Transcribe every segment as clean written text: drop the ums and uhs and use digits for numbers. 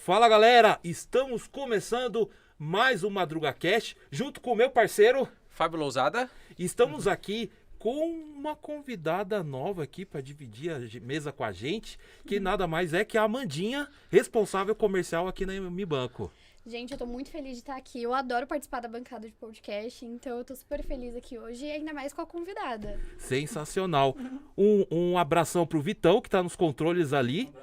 Fala galera, estamos começando mais um MadrugaCast junto com o meu parceiro Fábio Lousada. Estamos aqui com uma convidada nova aqui para dividir a mesa com a gente, que nada mais é que a Amandinha, responsável comercial aqui na Mi Banco. Gente, eu tô muito feliz de estar aqui. Eu adoro participar da bancada de podcast, então eu tô super feliz aqui hoje, e ainda mais com a convidada. Sensacional. Um abração pro Vitão, que tá nos controles ali.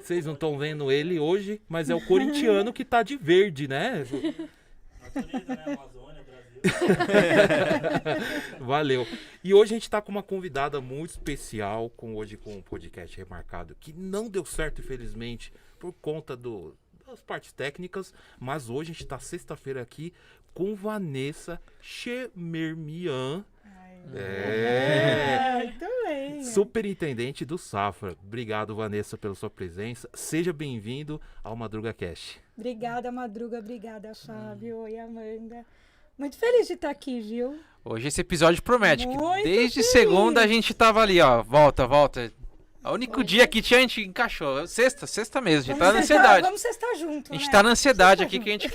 Vocês não estão vendo ele hoje, mas é o corintiano que tá de verde, né? Natureza, né? Amazônia, Brasil. Valeu. E hoje a gente tá com uma convidada muito especial, hoje com um podcast remarcado, que não deu certo, infelizmente, por conta das partes técnicas, mas hoje a gente tá sexta-feira aqui com Vanessa Chemermian. Também. Superintendente do Safra. Obrigado, Vanessa, pela sua presença. Seja bem-vindo ao MadrugaCast. Obrigada, Madruga. Obrigada, Fábio. Oi, Amanda. Muito feliz de estar aqui, viu? Hoje esse episódio promete, que Muito desde feliz. segunda a gente tava ali, ó, volta. O único dia que tinha, a gente encaixou. Sexta mesmo, a gente tá na ansiedade. Vamos sextar junto, A gente né? tá na ansiedade Sexta aqui, junto. que a gente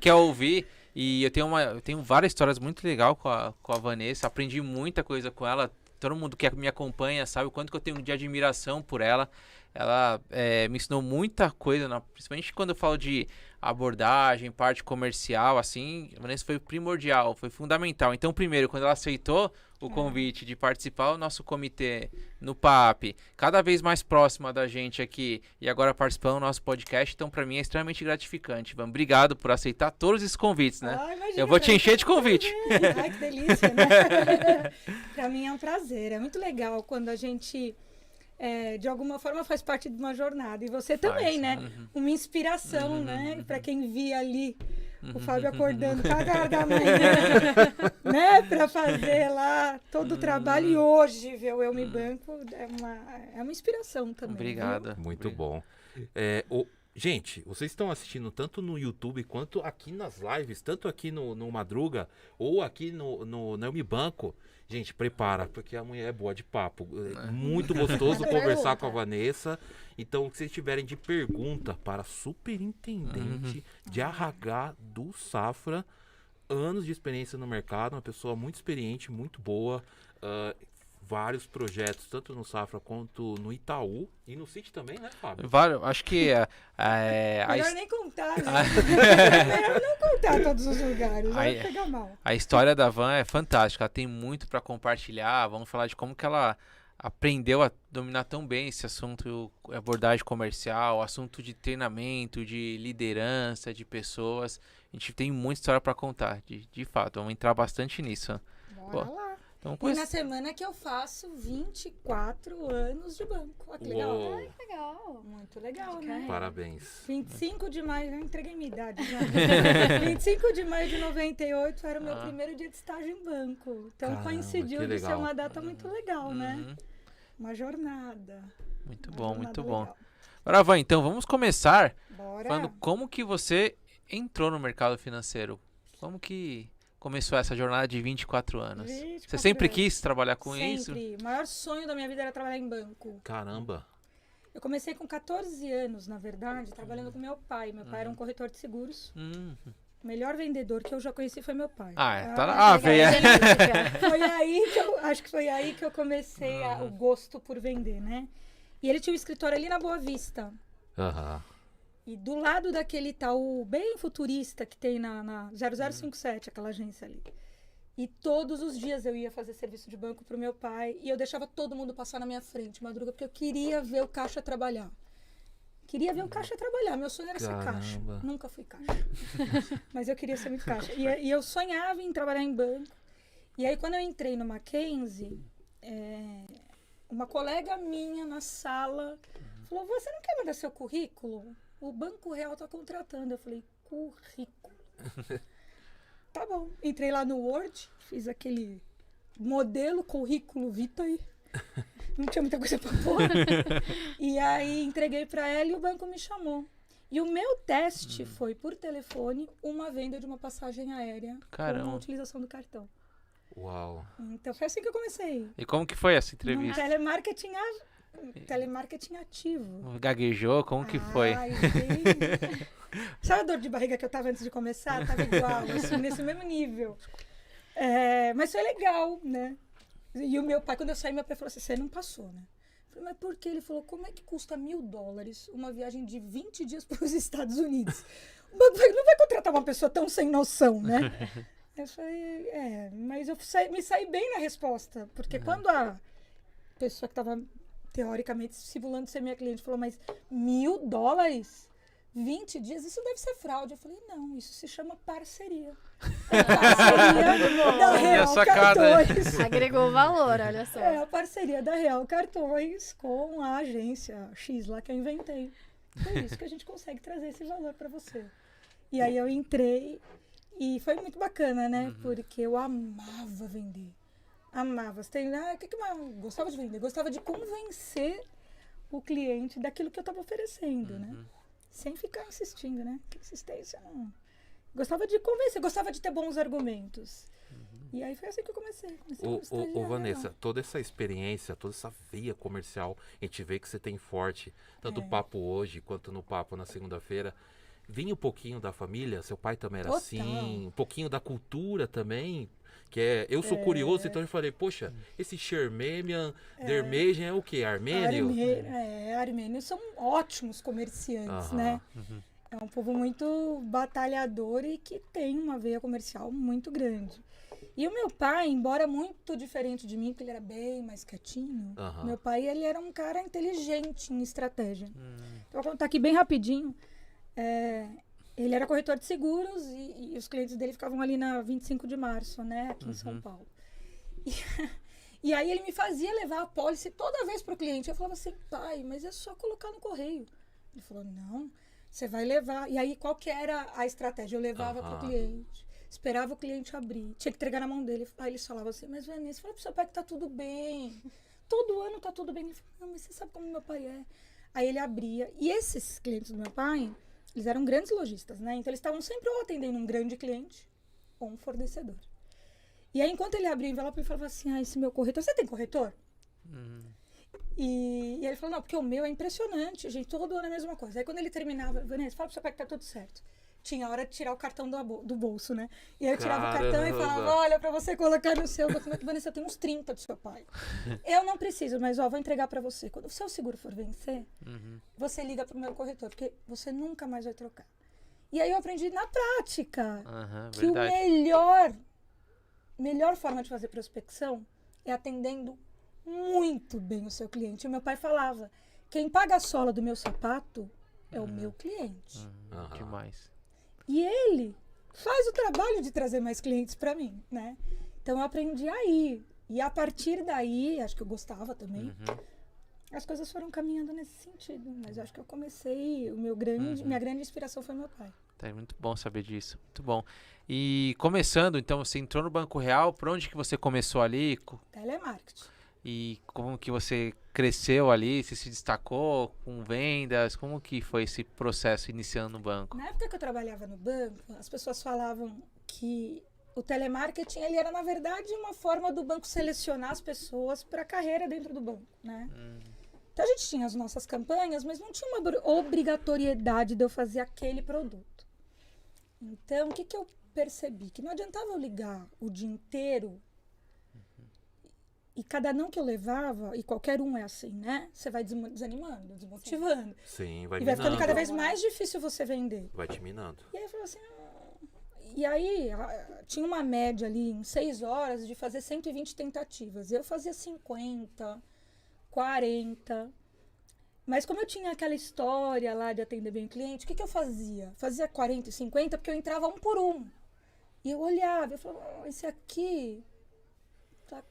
quer ouvir. E eu tenho várias histórias muito legais com a Vanessa, aprendi muita coisa com ela. Todo mundo que me acompanha sabe o quanto que eu tenho de admiração por ela. Ela me ensinou muita coisa, principalmente quando eu falo de abordagem, parte comercial, assim, a Vanessa foi primordial, foi fundamental. Então, primeiro, quando ela aceitou o convite de participar do nosso comitê no PAP, cada vez mais próxima da gente aqui, e agora participando do nosso podcast, então, para mim, é extremamente gratificante. Ivan, obrigado por aceitar todos esses convites, né? Imagina, Eu vou te encher de convite. Ai, que delícia, né? Pra mim é um prazer. É muito legal quando a gente, de alguma forma, faz parte de uma jornada. E você também, né? Uma inspiração, né? Pra quem via ali o Fábio acordando cada hora da manhã, né? Pra fazer lá todo o trabalho. E hoje ver o Eu Me Banco é uma inspiração também. Obrigada. Muito bom. Gente, vocês estão assistindo tanto no YouTube quanto aqui nas lives, tanto aqui no Madruga ou aqui no Eu Me Banco. Gente, prepara, porque a mulher é boa de papo. É muito gostoso conversar com a Vanessa. Então, se vocês tiverem de pergunta para superintendente de RH do Safra, anos de experiência no mercado, uma pessoa muito experiente, muito boa, vários projetos, tanto no Safra quanto no Itaú e no City também, né, Fábio? Acho que Melhor nem contar, né? Melhor não contar todos os lugares, vai pegar mal. A história da Van é fantástica, ela tem muito para compartilhar. Vamos falar de como que ela aprendeu a dominar tão bem esse assunto, abordagem comercial, assunto de treinamento, de liderança, de pessoas. A gente tem muita história para contar, de fato. Vamos entrar bastante nisso. Bora lá. Então, E na semana que eu faço 24 anos de banco. Olha que legal. Uou. Ai, que legal. Muito legal, né? Parabéns. 25 de maio, já entreguei minha idade já. 25 de maio de 98 era o meu primeiro dia de estágio em banco. Então Caramba, coincidiu que de ser legal. uma data muito legal, né? Uma jornada. Muito Uma bom, jornada muito bom. legal. Agora, Van, então vamos começar Bora. falando como que você entrou no mercado financeiro. Como que começou essa jornada de 24 anos? 24 Você sempre anos. quis trabalhar com isso? Sempre. O maior sonho da minha vida era trabalhar em banco. Caramba. Eu comecei com 14 anos, na verdade, trabalhando com meu pai. Meu pai era um corretor de seguros. O melhor vendedor que eu já conheci foi meu pai. Veio. Foi aí que eu comecei o gosto por vender, né? E ele tinha um escritório ali na Boa Vista. Aham. E do lado daquele Itaú bem futurista que tem na 0057, aquela agência ali. E todos os dias eu ia fazer serviço de banco pro meu pai. E eu deixava todo mundo passar na minha frente, Madruga, porque eu queria ver o caixa trabalhar. Queria ver o caixa trabalhar. Meu sonho era ser caixa. Caramba. Nunca fui caixa. Mas eu queria ser muito caixa. E eu sonhava em trabalhar em banco. E aí, quando eu entrei no Mackenzie, uma colega minha na sala falou, você não quer mandar seu currículo? O Banco Real está contratando. Eu falei, currículo. Tá bom. Entrei lá no Word, fiz aquele modelo, currículo vitae. Não tinha muita coisa pra pôr. E aí entreguei pra ela e o banco me chamou. E o meu teste foi, por telefone, uma venda de uma passagem aérea com a utilização do cartão. Uau. Então foi assim que eu comecei. E como que foi essa Um entrevista? telemarketing telemarketing ativo. Gaguejou? Como que foi? Ai, gente. Sabe a dor de barriga que eu tava antes de começar? Tava igual, assim, nesse mesmo nível. Mas foi legal, né? E o meu pai, quando eu saí, meu pai falou assim, você não passou, né? Eu falei, mas por quê? Ele falou, como é que custa $1.000 uma viagem de 20 dias para os Estados Unidos? O banco não vai contratar uma pessoa tão sem noção, né? Eu falei, mas eu me saí bem na resposta. Porque quando a pessoa que estava, teoricamente, simulando ser minha cliente, falou, mas $1.000? 20 dias? Isso deve ser fraude. Eu falei, não, isso se chama parceria. Parceria da Real Cartões. Agregou valor, olha só. A parceria da Real Cartões com a agência X lá que eu inventei. Por isso que a gente consegue trazer esse valor para você. E aí eu entrei e foi muito bacana, né? Porque eu amava vender. Amava. Gostava de vender. Gostava de convencer o cliente daquilo que eu estava oferecendo, né? Sem ficar insistindo, né? Que insistência não. Gostava de convencer, gostava de ter bons argumentos. E aí foi assim que eu comecei. Ô Vanessa, toda essa experiência, toda essa veia comercial, a gente vê que você tem forte, tanto no papo hoje quanto no papo na segunda-feira. Vinha um pouquinho da família, seu pai também era assim, um pouquinho da cultura também, que eu sou curioso, então eu falei, poxa, esse Shermemian, Dermejan é o quê? Armênio? Armênios são ótimos comerciantes, né? É um povo muito batalhador e que tem uma veia comercial muito grande. E o meu pai, embora muito diferente de mim, porque ele era bem mais quietinho, meu pai, ele era um cara inteligente em estratégia. Então, vou contar aqui bem rapidinho. Ele era corretor de seguros e os clientes dele ficavam ali na 25 de março, né, aqui em São Paulo. E aí ele me fazia levar a pólice toda vez para o cliente. Eu falava assim, pai, mas é só colocar no correio. Ele falou, não, você vai levar. E aí qual que era a estratégia? Eu levava para o cliente, esperava o cliente abrir, tinha que entregar na mão dele. Aí eles falavam assim, mas Vanessa, fala pro seu pai que tá tudo bem. Todo ano tá tudo bem. Ele falou, não, mas você sabe como meu pai é. Aí ele abria. E esses clientes do meu pai, eles eram grandes lojistas, né? Então eles estavam sempre ou atendendo um grande cliente ou um fornecedor. E aí, enquanto ele abria o envelope, ele falava assim, esse meu corretor, você tem corretor? E ele falou, não, porque o meu é impressionante, gente, todo ano é a mesma coisa. Aí quando ele terminava, Vanessa, fala pro seu pai que tá tudo certo. Tinha a hora de tirar o cartão do bolso, né? E aí eu tirava o cartão e falava, olha, pra você colocar no seu documento, Vanessa, eu tenho uns 30 do seu pai. Eu não preciso, mas vou entregar pra você. Quando o seu seguro for vencer, você liga pro meu corretor, porque você nunca mais vai trocar. E aí eu aprendi na prática que verdade. melhor forma de fazer prospecção é atendendo muito bem o seu cliente. O meu pai falava, quem paga a sola do meu sapato é o meu cliente. Demais. E ele faz o trabalho de trazer mais clientes para mim, né? Então eu aprendi aí. E a partir daí, acho que eu gostava também, as coisas foram caminhando nesse sentido. Mas eu acho que eu comecei, minha grande inspiração foi meu pai. É muito bom saber disso, muito bom. E começando, então, você entrou no Banco Real, por onde que você começou ali? Telemarketing. E como que você cresceu ali, você se destacou com vendas, como que foi esse processo iniciando no banco? Na época que eu trabalhava no banco, as pessoas falavam que o telemarketing ele era, na verdade, uma forma do banco selecionar as pessoas para a carreira dentro do banco, né? Então a gente tinha as nossas campanhas, mas não tinha uma obrigatoriedade de eu fazer aquele produto. Então, o que eu percebi? Que não adiantava eu ligar o dia inteiro e cada não que eu levava, e qualquer um é assim, né? Você vai desanimando, desmotivando. Sim, vai e vai ficando minando. cada vez mais difícil você vender. Vai te minando. E aí eu falei assim... E aí, tinha uma média ali, em 6 horas, de fazer 120 tentativas. Eu fazia 50, 40... Mas como eu tinha aquela história lá de atender bem o cliente, o que eu fazia? Fazia 40 e 50 porque eu entrava um por um. E eu olhava, eu falava, esse aqui tá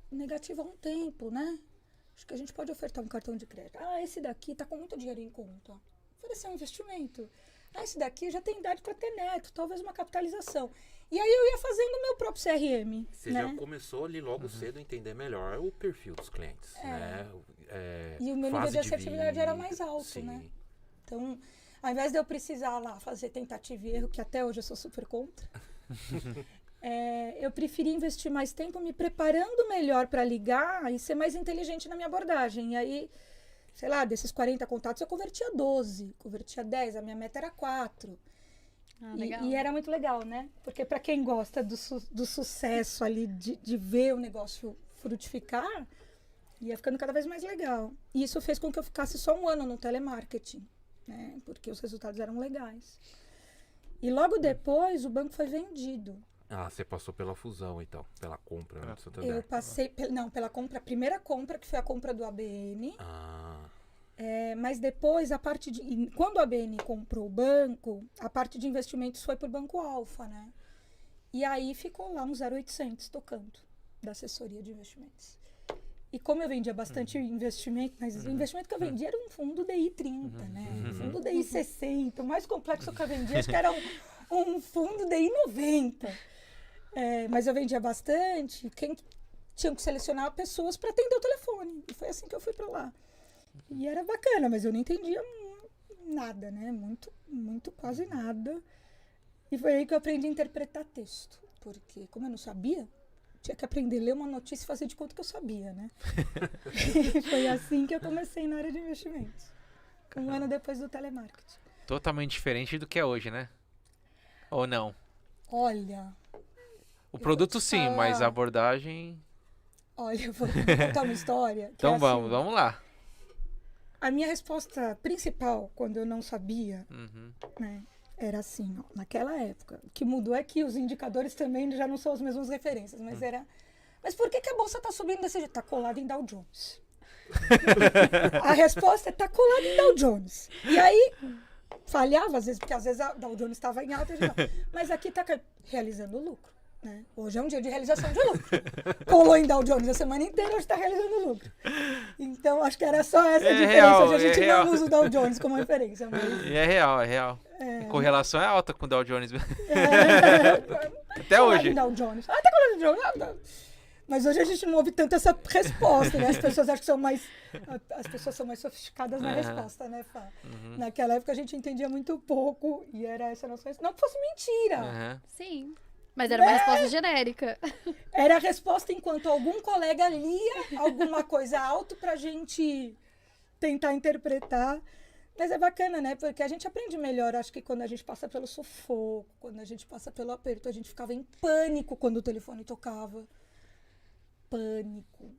negativo há um tempo, né? Acho que a gente pode ofertar um cartão de crédito. Esse daqui tá com muito dinheiro em conta. Oferecer um investimento. Esse daqui já tem idade para ter neto, talvez uma capitalização. E aí eu ia fazendo o meu próprio CRM. Você já começou ali logo cedo a entender melhor o perfil dos clientes, né? E o meu nível de assertividade era mais alto, sim. né? Então, ao invés de eu precisar lá fazer tentativa e erro, que até hoje eu sou super contra, eu preferi investir mais tempo me preparando melhor para ligar e ser mais inteligente na minha abordagem. E aí sei lá, desses 40 contatos, eu convertia 12, convertia 10, a minha meta era 4. Legal. E era muito legal, né? Porque para quem gosta do sucesso ali, de ver o negócio frutificar, ia ficando cada vez mais legal. E isso fez com que eu ficasse só um ano no telemarketing, né? Porque os resultados eram legais. E logo depois, o banco foi vendido. Ah, você passou pela fusão, então. Pela compra, né, do Eu Santander. passei, pela compra, a primeira compra, que foi a compra do ABN. Ah, Mas depois, quando a ABN comprou o banco, a parte de investimentos foi para o Banco Alfa, né? E aí ficou lá um 0800 tocando, da assessoria de investimentos. E como eu vendia bastante investimento, mas o investimento que eu vendia era um fundo DI 30, né? Um fundo DI 60. O mais complexo que eu vendia, acho que era um fundo DI 90. Mas eu vendia bastante. Tinha que selecionar pessoas para atender o telefone. E foi assim que eu fui para lá. E era bacana, mas eu não entendia nada, né? Muito, quase nada. E foi aí que eu aprendi a interpretar texto. Porque, como eu não sabia, tinha que aprender a ler uma notícia e fazer de conta que eu sabia, né? E foi assim que eu comecei na área de investimentos. Um ano depois do telemarketing. Totalmente diferente do que é hoje, né? Ou não? Olha, O produto vou te sim, mas a falar. abordagem... eu vou contar uma história. Que Então é vamos, assim, vamos lá. A minha resposta principal, quando eu não sabia, Uhum. né, era assim, ó, naquela época. O que mudou é que os indicadores também já não são as mesmas referências, mas era... Mas por que a bolsa está subindo desse jeito? Está colada em Dow Jones. A resposta é tá colada em Dow Jones. E aí, falhava às vezes, porque às vezes a Dow Jones estava em alta. Mas aqui está realizando lucro. Né? Hoje é um dia de realização de lucro. Colou em Dow Jones a semana inteira, hoje está realizando lucro. Então, acho que era só essa diferença. real, Hoje a gente real. não usa o Dow Jones como referência. Mas, E é real, é real. A correlação é alta com o Dow Jones. Até colado hoje. em Dow Jones. Tá colado em Dow Jones. Mas hoje a gente não ouve tanto essa resposta, né? As pessoas acham que são mais... As pessoas são mais sofisticadas na resposta, né, Fá? Naquela época a gente entendia muito pouco e era essa noção... Não que fosse mentira. Uhum. Sim. Mas era uma resposta genérica. Era a resposta enquanto algum colega lia alguma coisa alto pra gente tentar interpretar. Mas é bacana, né? Porque a gente aprende melhor, acho que quando a gente passa pelo sufoco, quando a gente passa pelo aperto, a gente ficava em pânico quando o telefone tocava. Pânico.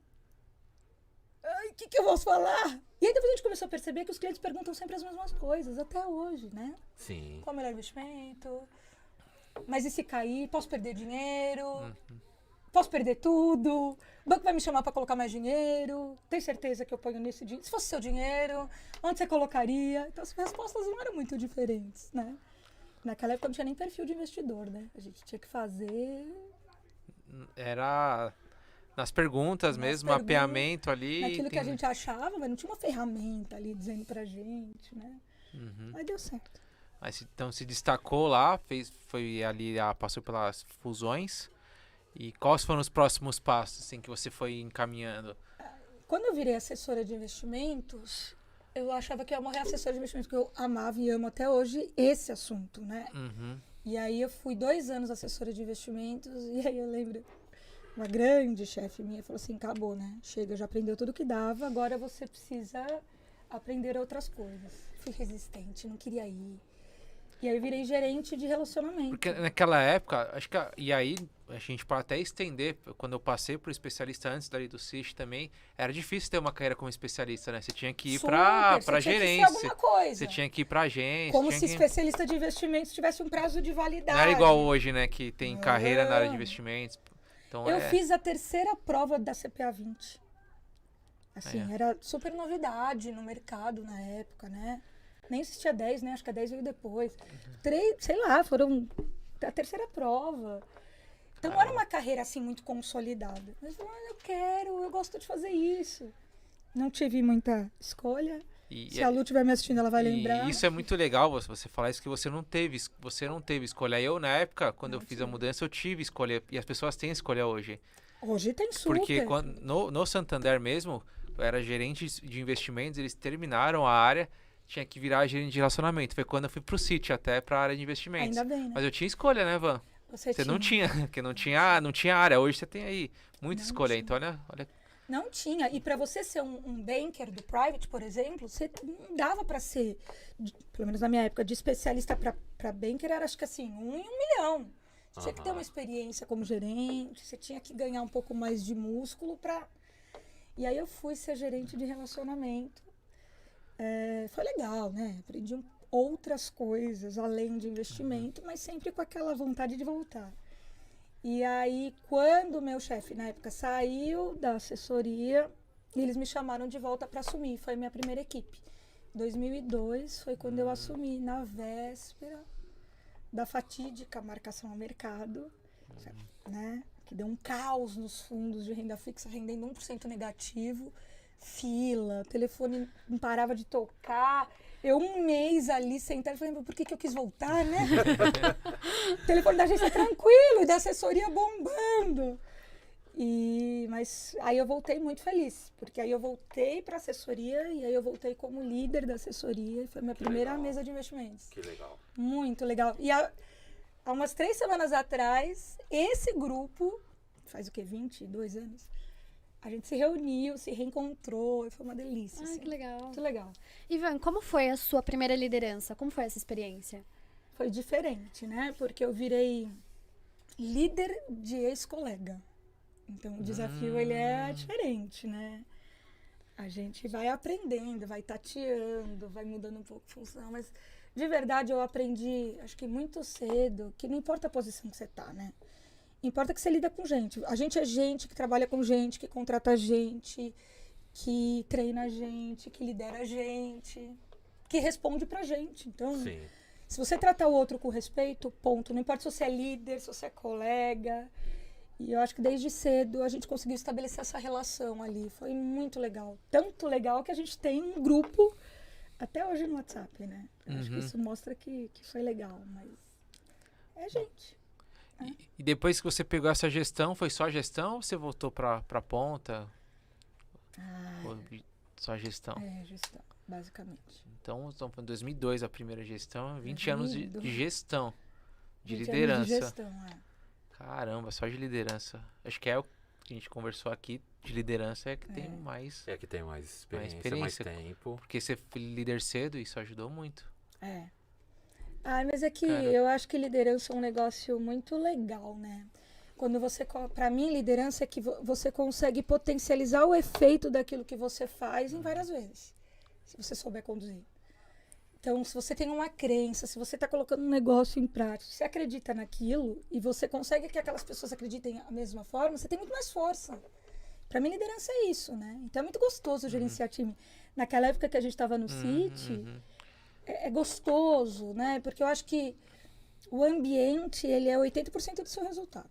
Ai, o que eu posso falar? E aí depois a gente começou a perceber que os clientes perguntam sempre as mesmas coisas, até hoje, né? sim. Qual é o melhor investimento? Mas e se cair? Posso perder dinheiro? Posso perder tudo? O banco vai me chamar para colocar mais dinheiro? Tem certeza que eu ponho nesse dinheiro? Se fosse seu dinheiro, onde você colocaria? Então as respostas não eram muito diferentes, né? Naquela época não tinha nem perfil de investidor, né? A gente tinha que fazer... Era nas perguntas mesmo, perguntas, mapeamento ali. naquilo que a gente achava, mas não tinha uma ferramenta ali dizendo pra gente, né? Mas deu certo. Mas então se destacou lá, foi ali, passou pelas fusões. E quais foram os próximos passos assim, que você foi encaminhando? Quando eu virei assessora de investimentos, eu achava que eu ia morrer assessora de investimentos, porque eu amava e amo até hoje esse assunto, né? E aí eu fui 2 anos assessora de investimentos, e aí eu lembro, uma grande chefe minha falou assim, acabou, né? Chega, já aprendeu tudo que dava, agora você precisa aprender outras coisas. Fui resistente, não queria ir. E aí eu virei gerente de relacionamento. Porque naquela época, acho que e aí a gente pode até estender, quando eu passei para o especialista antes dali do CIST também, era difícil ter uma carreira como especialista, né? Você tinha que ir para Super, você tinha que ser gerência, alguma coisa. você tinha que ir para agência. Como tinha se que... especialista de investimentos tivesse um prazo de validade. Não era igual hoje, né? Que tem Não. carreira na área de investimentos. Então, Eu fiz a 3ª prova da CPA 20. Assim, era super novidade no mercado na época, né? Nem existia 10, né? Acho que a 10 veio depois. 3, sei lá, foram a 3ª prova. Então não era uma carreira assim muito consolidada. Mas eu falei, eu gosto de fazer isso. Não tive muita escolha. Se a Lu estiver me assistindo, ela vai lembrar. E isso é muito legal você falar isso, que você não teve escolha. Eu, na época, quando eu fiz a mudança, eu tive escolha. E as pessoas têm escolha hoje. Hoje tem super. Porque no Santander mesmo, eu era gerente de investimentos, eles terminaram a área, tinha que virar gerente de relacionamento. Foi quando eu fui pro Citi, até pra área de investimentos. Ainda bem, né? Mas eu tinha escolha, né, Van? Você não tinha, porque não tinha área. Hoje você tem aí muita escolha. Então, olha Não tinha. E para você ser um banker do private, por exemplo, você não dava para ser, pelo menos na minha época, de especialista para banker, era acho que assim, 1 em 1 milhão. Você tinha que ter uma experiência como gerente, você tinha que ganhar um pouco mais de músculo para... E aí eu fui ser gerente de relacionamento. Foi legal, né? Aprendi outras coisas além de investimento, mas sempre com aquela vontade de voltar. E aí, quando o meu chefe, na época, saiu da assessoria, eles me chamaram de volta para assumir. Foi a minha primeira equipe. 2002 foi quando eu assumi, na véspera da fatídica marcação ao mercado, né? Que deu um caos nos fundos de renda fixa, rendendo 1% negativo, fila, telefone não parava de tocar. Eu, um mês ali sentada, falei, por que eu quis voltar, né? O telefone da agência tranquilo e da assessoria bombando. Mas aí eu voltei muito feliz, porque aí eu voltei para assessoria e aí eu voltei como líder da assessoria e foi a minha primeira mesa de investimentos. Que legal. Muito legal. E há umas 3 semanas atrás, esse grupo, faz o quê? 22 anos? A gente se reuniu, se reencontrou e foi uma delícia. Ai, assim. que legal. Muito legal. Ivan, como foi a sua primeira liderança? Como foi essa experiência? Foi diferente, né? Porque eu virei líder de ex-colega. Então, o desafio, ele é diferente, né? A gente vai aprendendo, vai tateando, vai mudando um pouco a função, mas de verdade eu aprendi, acho que muito cedo, que não importa a posição que você tá, né? Importa que você lida com gente. A gente é gente que trabalha com gente, que contrata gente, que treina a gente, que lidera a gente, que responde pra gente. Então, Sim. se você tratar o outro com respeito, ponto. Não importa se você é líder, se você é colega. E eu acho que desde cedo a gente conseguiu estabelecer essa relação ali. Foi muito legal. Tanto legal que a gente tem um grupo até hoje no WhatsApp, né? Eu acho que isso mostra que foi legal, mas é gente. E depois que você pegou essa gestão, foi só gestão ou você voltou pra ponta? Foi só gestão. Gestão, basicamente. Então, estamos falando de 2002 a primeira gestão, 20 anos de 2002. gestão, de 20 anos liderança. de gestão, Caramba, só de liderança. Acho que é o que a gente conversou aqui, de liderança é que tem mais. É que tem mais experiência, mais experiência. tempo. Porque você foi líder cedo e isso ajudou muito. Mas é que Cara. eu acho que liderança é um negócio muito legal, né? Quando você, pra mim, liderança é que você consegue potencializar o efeito daquilo que você faz em várias vezes, se você souber conduzir. Então, se você tem uma crença, se você está colocando um negócio em prática, você acredita naquilo e você consegue que aquelas pessoas acreditem da mesma forma, você tem muito mais força. Para mim, liderança é isso, né? Então, é muito gostoso gerenciar time. Naquela época que a gente estava no City, é gostoso, né? Porque eu acho que o ambiente, ele é 80% do seu resultado.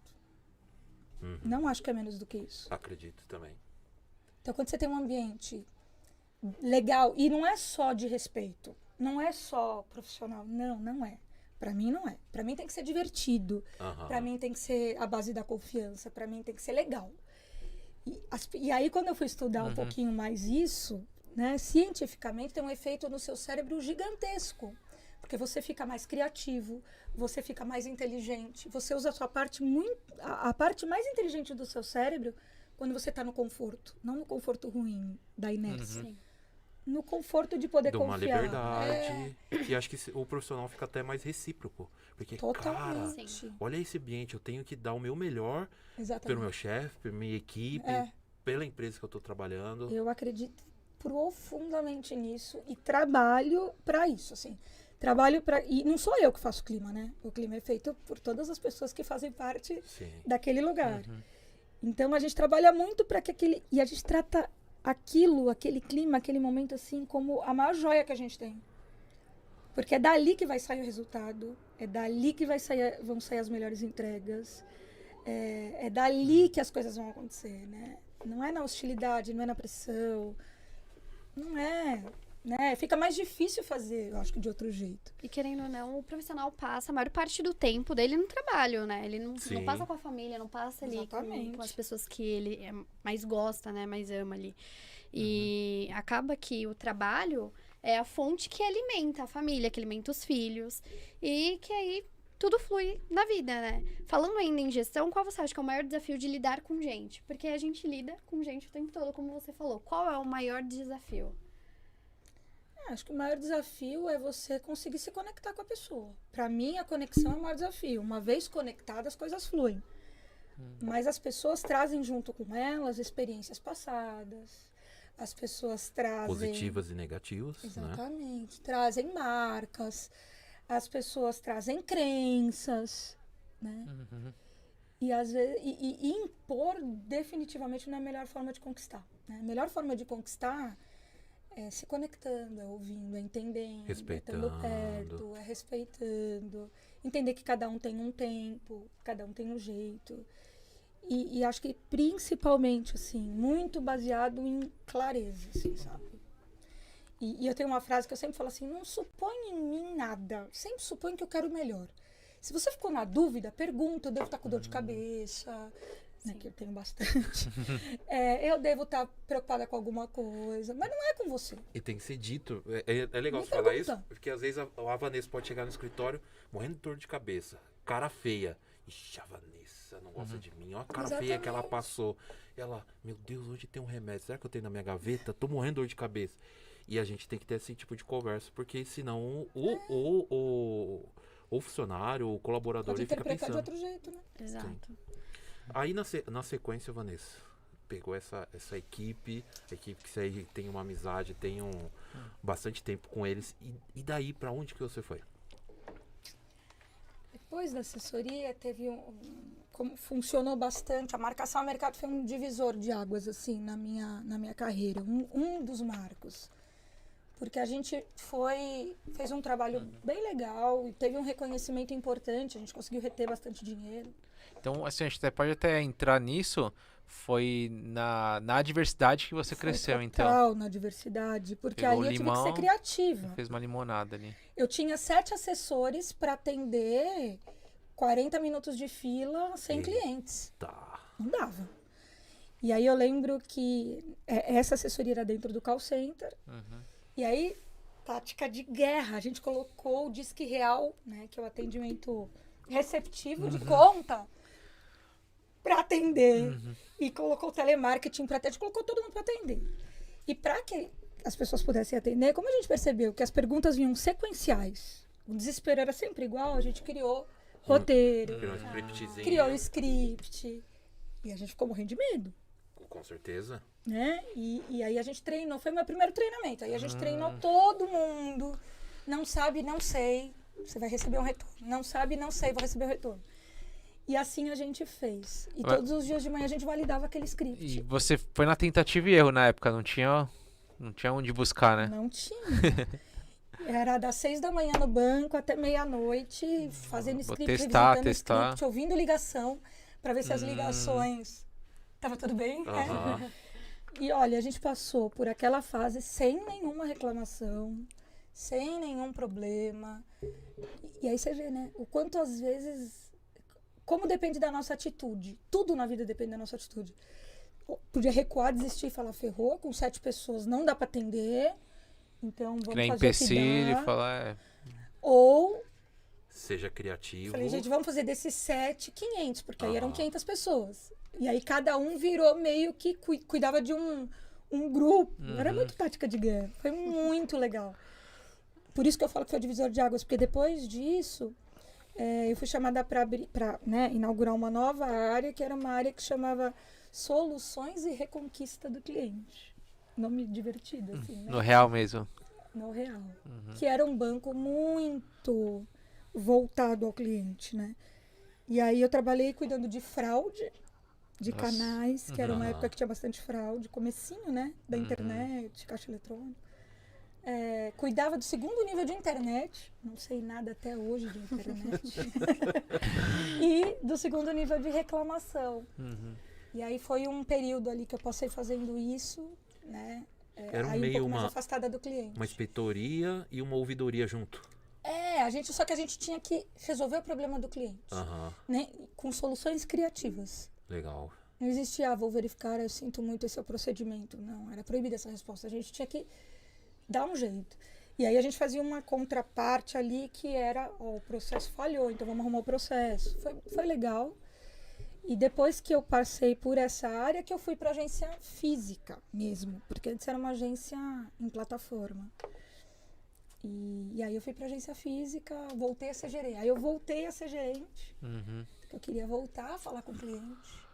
Não acho que é menos do que isso. Acredito também. Então, quando você tem um ambiente legal, e não é só de respeito, não é só profissional, não é. Pra mim não é. Pra mim tem que ser divertido. Pra mim tem que ser a base da confiança. Pra mim tem que ser legal. E aí quando eu fui estudar um pouquinho mais isso, né, cientificamente tem um efeito no seu cérebro gigantesco. Porque você fica mais criativo, você fica mais inteligente, você usa a sua parte a parte mais inteligente do seu cérebro quando você está no conforto, não no conforto ruim da inércia. No conforto de poder De confiar. uma liberdade. E acho que o profissional fica até mais recíproco. Porque, cara, Totalmente. olha esse ambiente, eu tenho que dar o meu melhor Exatamente. pelo meu chefe, pela minha equipe, pela empresa que eu tô trabalhando. Eu acredito profundamente nisso e trabalho para isso, assim. Trabalho para... E não sou eu que faço o clima, né? O clima é feito por todas as pessoas que fazem parte daquele lugar. Então, a gente trabalha muito para que aquele... E a gente trata aquele clima, aquele momento, assim, como a maior joia que a gente tem. Porque é dali que vai sair o resultado, é dali que vão sair as melhores entregas, é dali que as coisas vão acontecer, né? Não é na hostilidade, não é na pressão, não é, né? Fica mais difícil fazer, eu acho que de outro jeito. E querendo ou não, o profissional passa a maior parte do tempo dele no trabalho, né? Ele não passa com a família, não passa ali com as pessoas que ele mais gosta, né? Mais ama ali. E acaba que o trabalho é a fonte que alimenta a família, que alimenta os filhos. E que aí tudo flui na vida, né? Falando ainda em gestão, qual você acha que é o maior desafio de lidar com gente? Porque a gente lida com gente o tempo todo, como você falou. Qual é o maior desafio? Acho que o maior desafio é você conseguir se conectar com a pessoa. Para mim, a conexão é o maior desafio. Uma vez conectada, as coisas fluem. Mas as pessoas trazem junto com elas experiências passadas. As pessoas trazem... Positivas e negativas, né? Exatamente. Trazem marcas. As pessoas trazem crenças, né? E às vezes e impor definitivamente não é a melhor forma de conquistar, né? A melhor forma de conquistar é se conectando, é ouvindo, é entendendo, Respeitando. é estando perto, é respeitando, entender que cada um tem um tempo, cada um tem um jeito. E acho que principalmente, assim, muito baseado em clareza, assim, sabe? E eu tenho uma frase que eu sempre falo assim, não supõe em mim nada, sempre supõe que eu quero o melhor. Se você ficou na dúvida, pergunta, eu devo estar com dor de cabeça, né, que eu tenho bastante. Eu devo estar preocupada com alguma coisa, mas não é com você. E tem que ser dito. É legal Me você falar pergunta. isso, porque às vezes a Vanessa pode chegar no escritório morrendo de dor de cabeça, cara feia. Ixi, a Vanessa não gosta de mim. Olha a cara feia que ela Exatamente. passou. Ela, meu Deus, hoje tem um remédio. Será que eu tenho na minha gaveta? Tô morrendo de dor de cabeça. E a gente tem que ter esse tipo de conversa, porque senão o funcionário, o colaborador, Pode ele fica interpretar de pensando. outro jeito, né? Exato. Aí na sequência, Vanessa, pegou essa equipe, a equipe que você tem uma amizade, tem bastante tempo com eles. E daí, pra onde que você foi? Depois da assessoria, teve como funcionou bastante. A marcação ao mercado foi um divisor de águas, assim, na minha carreira. Um dos marcos. Porque a gente fez um trabalho bem legal e teve um reconhecimento importante. A gente conseguiu reter bastante dinheiro. Então, assim, a gente pode até entrar nisso. Foi na diversidade que você cresceu, então. Total, na diversidade. Porque Pegou ali eu tive que limão, ser criativa. Fez uma limonada ali. Eu tinha 7 assessores para atender 40 minutos de fila sem clientes. Tá. Não dava. E aí eu lembro que essa assessoria era dentro do call center. E aí, tática de guerra, a gente colocou o Disque Real, né, que é o atendimento receptivo de conta, para atender. E colocou o telemarketing para atender. A gente colocou todo mundo para atender. E para que as pessoas pudessem atender, como a gente percebeu que as perguntas vinham sequenciais, o desespero era sempre igual, a gente criou roteiro, Criou um scriptzinho. criou script. E a gente ficou morrendo de medo. Com certeza. Né? E aí a gente treinou, foi meu primeiro treinamento. Aí a gente treinou todo mundo. Não sabe, não sei, você vai receber um retorno. Não sabe, não sei, vou receber um retorno. E assim a gente fez. E todos os dias de manhã a gente validava aquele script. E você foi na tentativa e erro na época, não tinha onde buscar, né? Não tinha. Era das 6 da manhã no banco até meia-noite, fazendo Vou script, testar, revisitando testar. script, ouvindo ligação, para ver se as ligações... Tava tudo bem? Aham. E olha, a gente passou por aquela fase sem nenhuma reclamação, sem nenhum problema. E aí você vê, né? O quanto às vezes... Como depende da nossa atitude. Tudo na vida depende da nossa atitude. Podia recuar, desistir e falar, ferrou, com 7 pessoas não dá para atender, então vamos Nem fazer o que empecilho, dá. falar... Ou, Seja criativo. falei, gente, vamos fazer desses 7, 500, porque aí eram 500 pessoas. E aí cada um virou meio que cuidava de um grupo. Era muito tática de guerra. Foi muito legal. Por isso que eu falo que foi o divisor de águas, porque depois disso, eu fui chamada para né, inaugurar uma nova área, que era uma área que chamava Soluções e Reconquista do Cliente. Nome divertido, assim, né? No real mesmo. No Real. Que era um banco muito voltado ao cliente, né? E aí eu trabalhei cuidando de fraude, de canais, que era uma época que tinha bastante fraude, comecinho, né? Da internet, caixa eletrônica. Cuidava do segundo nível de internet, não sei nada até hoje de internet. E do segundo nível de reclamação. E aí foi um período ali que eu passei fazendo isso, né? Era aí meio pouco mais uma afastada do cliente. Uma inspetoria e uma ouvidoria junto. Só que a gente tinha que resolver o problema do cliente, Aham. né? Com soluções criativas. Legal. Não existia, vou verificar, eu sinto muito esse é o procedimento. Não, era proibida essa resposta. A gente tinha que dar um jeito. E aí a gente fazia uma contraparte ali que era, ó, o processo falhou, então vamos arrumar o processo. Foi legal. E depois que eu passei por essa área, que eu fui para agência física mesmo, porque antes era uma agência em plataforma. E aí eu fui para agência física, voltei a ser gerente. Aí eu voltei a ser gerente, porque eu queria voltar a falar com o cliente.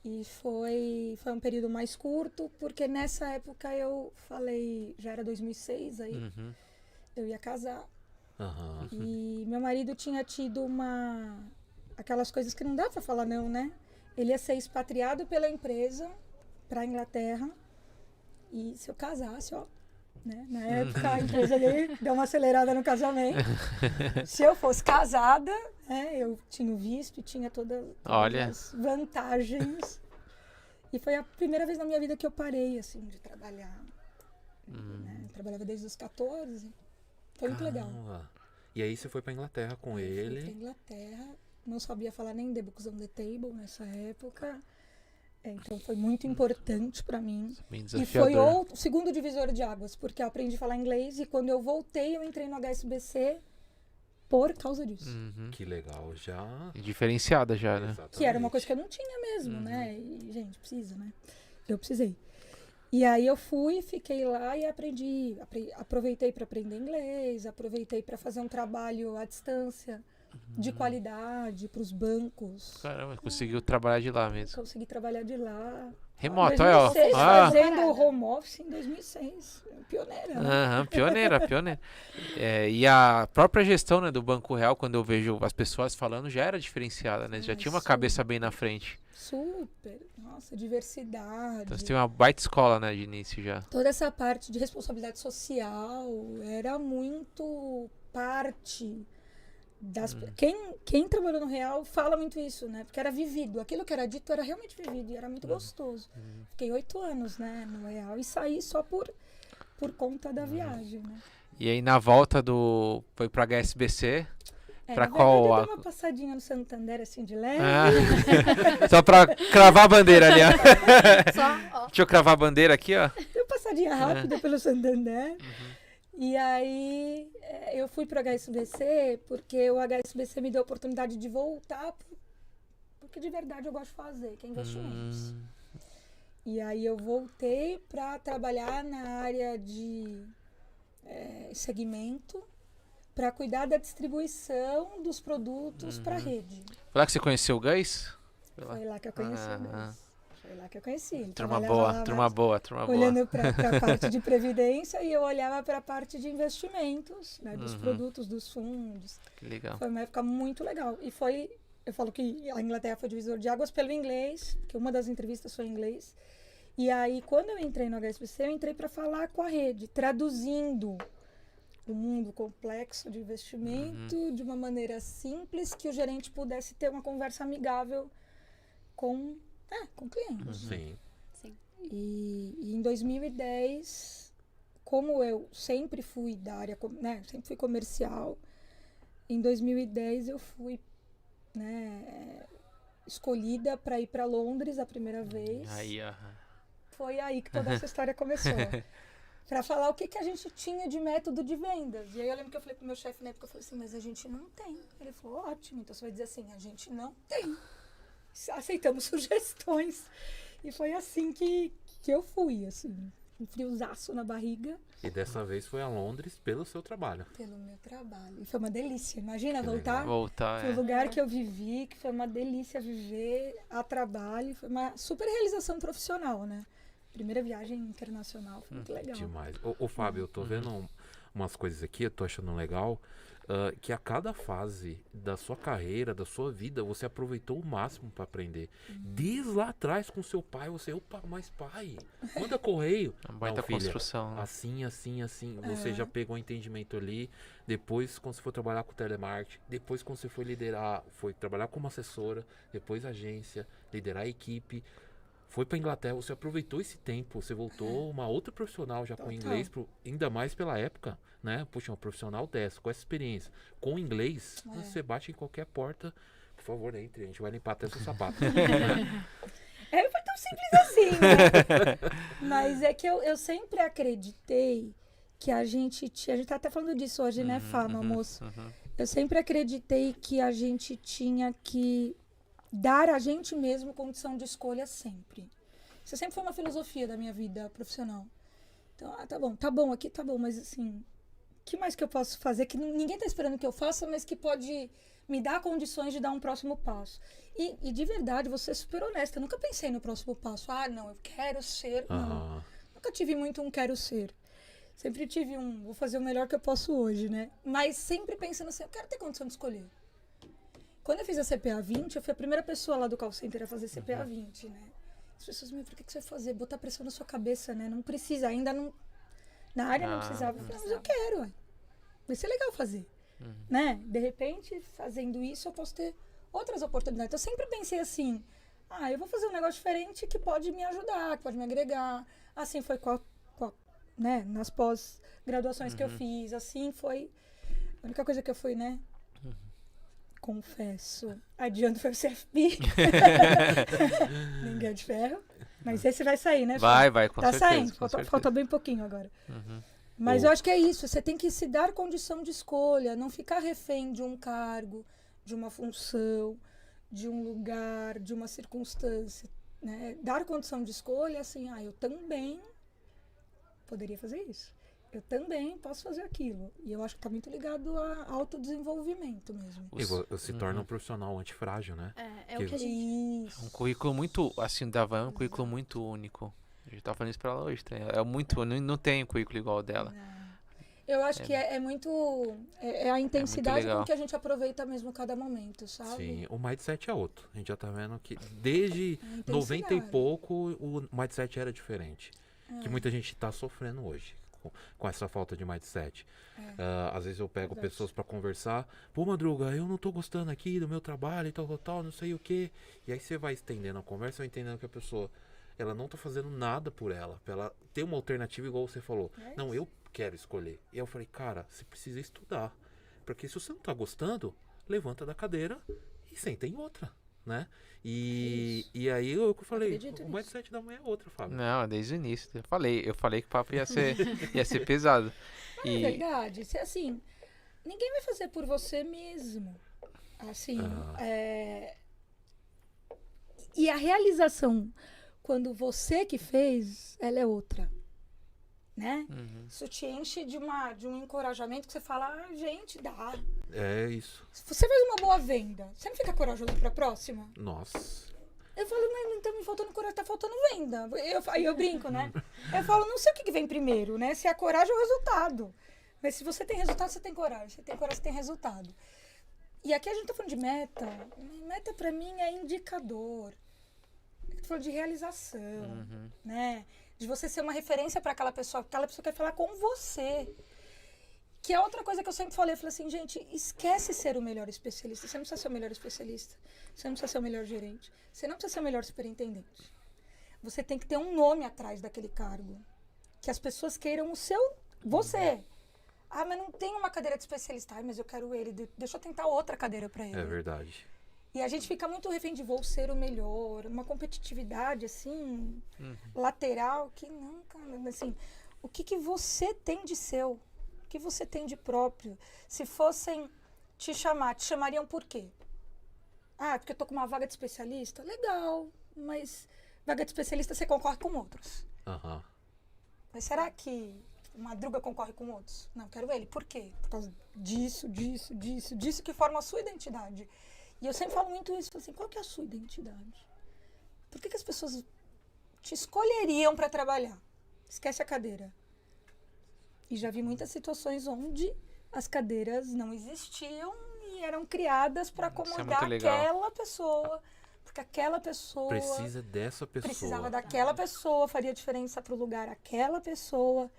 E foi um período mais curto, porque nessa época eu falei, já era 2006, aí eu ia casar. E meu marido tinha tido aquelas coisas que não dá pra falar não, né? Ele ia ser expatriado pela empresa pra Inglaterra. E se eu casasse, ó, né? Na época a empresa dele deu uma acelerada no casamento. Se eu fosse casada, né, eu tinha o visto e tinha todas as vantagens. E foi a primeira vez na minha vida que eu parei, assim, de trabalhar. Né? Eu trabalhava desde os 14. Foi muito legal. E aí você foi pra Inglaterra com ele? Fui pra Inglaterra. Não sabia falar nem The Books on the Table nessa época. Então foi muito importante para mim. E foi o segundo divisor de águas, porque eu aprendi a falar inglês e quando eu voltei eu entrei no HSBC por causa disso. Que legal, já. Diferenciada já, né? Exatamente. Que era uma coisa que eu não tinha mesmo, né? E, gente, precisa, né? Eu precisei. E aí eu fui, fiquei lá e aprendi. Aproveitei para aprender inglês, aproveitei para fazer um trabalho à distância de qualidade para os bancos. Caramba, conseguiu trabalhar de lá mesmo. Consegui trabalhar de lá. Remoto, olha, ó. 2006, fazendo home office em 2006. Pioneira, né? Pioneira. E a própria gestão, né, do Banco Real, quando eu vejo as pessoas falando, já era diferenciada, né? Já tinha uma cabeça bem na frente. Super. Nossa, diversidade. Então você tem uma baita escola, né, de início já. Toda essa parte de responsabilidade social era muito parte das... Quem trabalhou no Real fala muito isso, né? Porque era vivido. Aquilo que era dito era realmente vivido e era muito gostoso. Fiquei 8 anos, né, no Real e saí só por conta da viagem, né? E aí na volta foi pra HSBC, pra na qual... verdade, eu dei uma passadinha no Santander, assim, de leve. Só pra cravar a bandeira ali, ó. Só, ó. Deixa eu cravar a bandeira aqui, ó. Dei uma passadinha rápida pelo Santander. E aí eu fui para o HSBC porque o HSBC me deu a oportunidade de voltar porque de verdade eu gosto de fazer, que é investimentos. E aí eu voltei para trabalhar na área de segmento, para cuidar da distribuição dos produtos para a rede. Foi lá que você conheceu o Gás? Foi lá que eu conheci o Gás. Foi lá que eu conheci. Ele Turma boa. Olhando para a parte de previdência e eu olhava para a parte de investimentos, né, dos produtos, dos fundos. Que legal. Foi uma época muito legal. E eu falo que a Inglaterra foi divisor de águas pelo inglês, porque uma das entrevistas foi em inglês. E aí, quando eu entrei no HSBC, eu entrei para falar com a rede, traduzindo o mundo complexo de investimento de uma maneira simples, que o gerente pudesse ter uma conversa amigável com o cliente. Sim. E em 2010, como eu sempre fui da área, né, sempre fui comercial, em 2010 eu fui, né, escolhida para ir para Londres a primeira vez. Foi aí que toda essa história começou. Para falar o que a gente tinha de método de vendas. E aí eu lembro que eu falei pro meu chefe na época, eu falei assim, mas a gente não tem. Ele falou, ótimo, então você vai dizer assim, a gente não tem. Aceitamos sugestões. E foi assim que eu fui, assim, um friozaço na barriga. E dessa vez foi a Londres pelo seu trabalho. Pelo meu trabalho. E foi uma delícia. Imagina Que voltar. Voltar, Foi o lugar que eu vivi, que foi uma delícia viver a trabalho. Foi uma super realização profissional, né? Primeira viagem internacional, foi muito legal. Demais. Ô Fábio, eu tô vendo umas coisas aqui, eu tô achando legal. Que a cada fase da sua carreira, da sua vida, você aproveitou o máximo para aprender. Desde lá atrás com seu pai, você, mas pai, manda correio. Uma baita construção. Assim. Você já pegou o entendimento ali. Depois, quando você for trabalhar com telemarketing, depois quando você foi trabalhar como assessora, depois agência, liderar a equipe. Foi para Inglaterra, você aproveitou esse tempo, você voltou uma outra profissional já com inglês, ainda mais pela época, né? Puxa, uma profissional dessa, com essa experiência, com inglês, você bate em qualquer porta. Por favor, entre, a gente vai limpar até seu sapato. Foi tão simples assim, né? Mas é que eu sempre acreditei que a gente tá até falando disso hoje, né, Fá, no almoço. Eu sempre acreditei que a gente tinha que dar a gente mesmo condição de escolha sempre. Isso sempre foi uma filosofia da minha vida profissional. Então, tá bom, aqui tá bom, mas assim, o que mais que eu posso fazer que ninguém tá esperando que eu faça, mas que pode me dar condições de dar um próximo passo. E de verdade, vou ser super honesta, eu nunca pensei no próximo passo. Não, eu quero ser, não. Nunca tive muito um quero ser. Sempre tive vou fazer o melhor que eu posso hoje, né? Mas sempre pensando assim, eu quero ter condição de escolher. Quando eu fiz a CPA 20, eu fui a primeira pessoa lá do call center a fazer CPA 20, né? As pessoas me por que você vai fazer? Botar pressão na sua cabeça, né? Não precisa, ainda não... Na área não precisava. Eu falei, mas eu quero, ué. Vai ser legal fazer, né? De repente, fazendo isso, eu posso ter outras oportunidades. Então, eu sempre pensei assim, eu vou fazer um negócio diferente que pode me ajudar, que pode me agregar. Assim foi né? Nas pós-graduações que eu fiz, assim foi... A única coisa que eu fui, né? Confesso, adianto foi o CFP. Ninguém de ferro. Mas esse vai sair, né? Vai, com certeza. Tá saindo, falta bem pouquinho agora. Mas eu acho que é isso, você tem que se dar condição de escolha, não ficar refém de um cargo, de uma função, de um lugar, de uma circunstância, né? Dar condição de escolha, assim, eu também poderia fazer isso. Eu também posso fazer aquilo. E eu acho que está muito ligado a autodesenvolvimento mesmo. E você se torna um profissional antifrágil, né? É o que a gente... Um currículo muito, assim, da Van, um currículo muito único. A gente tá falando isso pra ela hoje. Não tem um currículo igual ao dela. Eu acho que é muito... É a intensidade com que a gente aproveita mesmo cada momento, sabe? Sim, o mindset é outro. A gente já tá vendo que desde 90 e pouco o mindset era diferente. Que muita gente tá sofrendo hoje com essa falta de mindset. Às vezes eu pego pessoas para conversar. Pô, Madruga, eu não tô gostando aqui do meu trabalho e tal, não sei o quê. E aí você vai estendendo a conversa, vai entendendo que a pessoa, ela não tá fazendo nada por ela. Pra ela ter uma alternativa igual você falou. Não, eu quero escolher. E eu falei, cara, você precisa estudar. Porque se você não tá gostando, levanta da cadeira e senta em outra, né? E aí eu falei, o mindset da mulher é outra, Fábio. Não, desde o início. Eu falei que o papo ia ser pesado. É verdade. Assim, ninguém vai fazer por você mesmo. Assim, e a realização, quando você que fez, ela é outra. Né? Isso te enche de um encorajamento que você fala, gente, dá. É isso. Se você faz uma boa venda, você não fica corajoso pra próxima? Nossa. Eu falo, mas então me faltando coragem, tá faltando venda. Aí eu brinco, né? Eu falo, não sei o que vem primeiro, né? Se é a coragem ou o resultado. Mas se você tem resultado, você tem coragem. Se tem coragem, você tem resultado. E aqui a gente tá falando de meta. Meta pra mim é indicador. Eu tô falando de realização, né? De você ser uma referência para aquela pessoa quer falar com você. Que é outra coisa que eu sempre falei. Eu falei assim, gente, esquece ser o melhor especialista. Você não precisa ser o melhor especialista. Você não precisa ser o melhor gerente. Você não precisa ser o melhor superintendente. Você tem que ter um nome atrás daquele cargo. Que as pessoas queiram você. Mas não tem uma cadeira de especialista. Mas eu quero ele. Deixa eu tentar outra cadeira para ele. É verdade. E a gente fica muito refém de vou ser o melhor, uma competitividade, assim, lateral, que não, cara, assim, o que você tem de seu? O que você tem de próprio? Se fossem te chamariam por quê? Porque eu tô com uma vaga de especialista? Legal, mas vaga de especialista você concorre com outros. Mas será que o Madruga concorre com outros? Não, quero ele. Por quê? Por causa disso que forma a sua identidade. E eu sempre falo muito isso, assim, qual que é a sua identidade? Por que as pessoas te escolheriam para trabalhar? Esquece a cadeira. E já vi muitas situações onde as cadeiras não existiam e eram criadas para acomodar aquela pessoa. Porque aquela pessoa... Precisa dessa pessoa. Precisava daquela pessoa, faria diferença para o lugar aquela pessoa.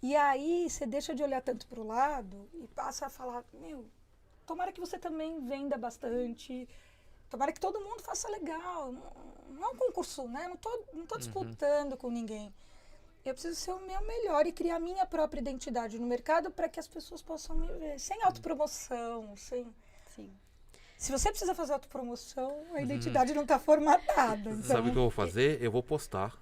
E aí você deixa de olhar tanto para o lado e passa a falar, tomara que você também venda bastante. Tomara que todo mundo faça legal. Não é um concurso, né? Não tô disputando com ninguém. Eu preciso ser o meu melhor e criar a minha própria identidade no mercado para que as pessoas possam me ver. Sem autopromoção, sem... Sim. Se você precisa fazer autopromoção, a identidade não está formatada. Então... Sabe o que eu vou fazer? Eu vou postar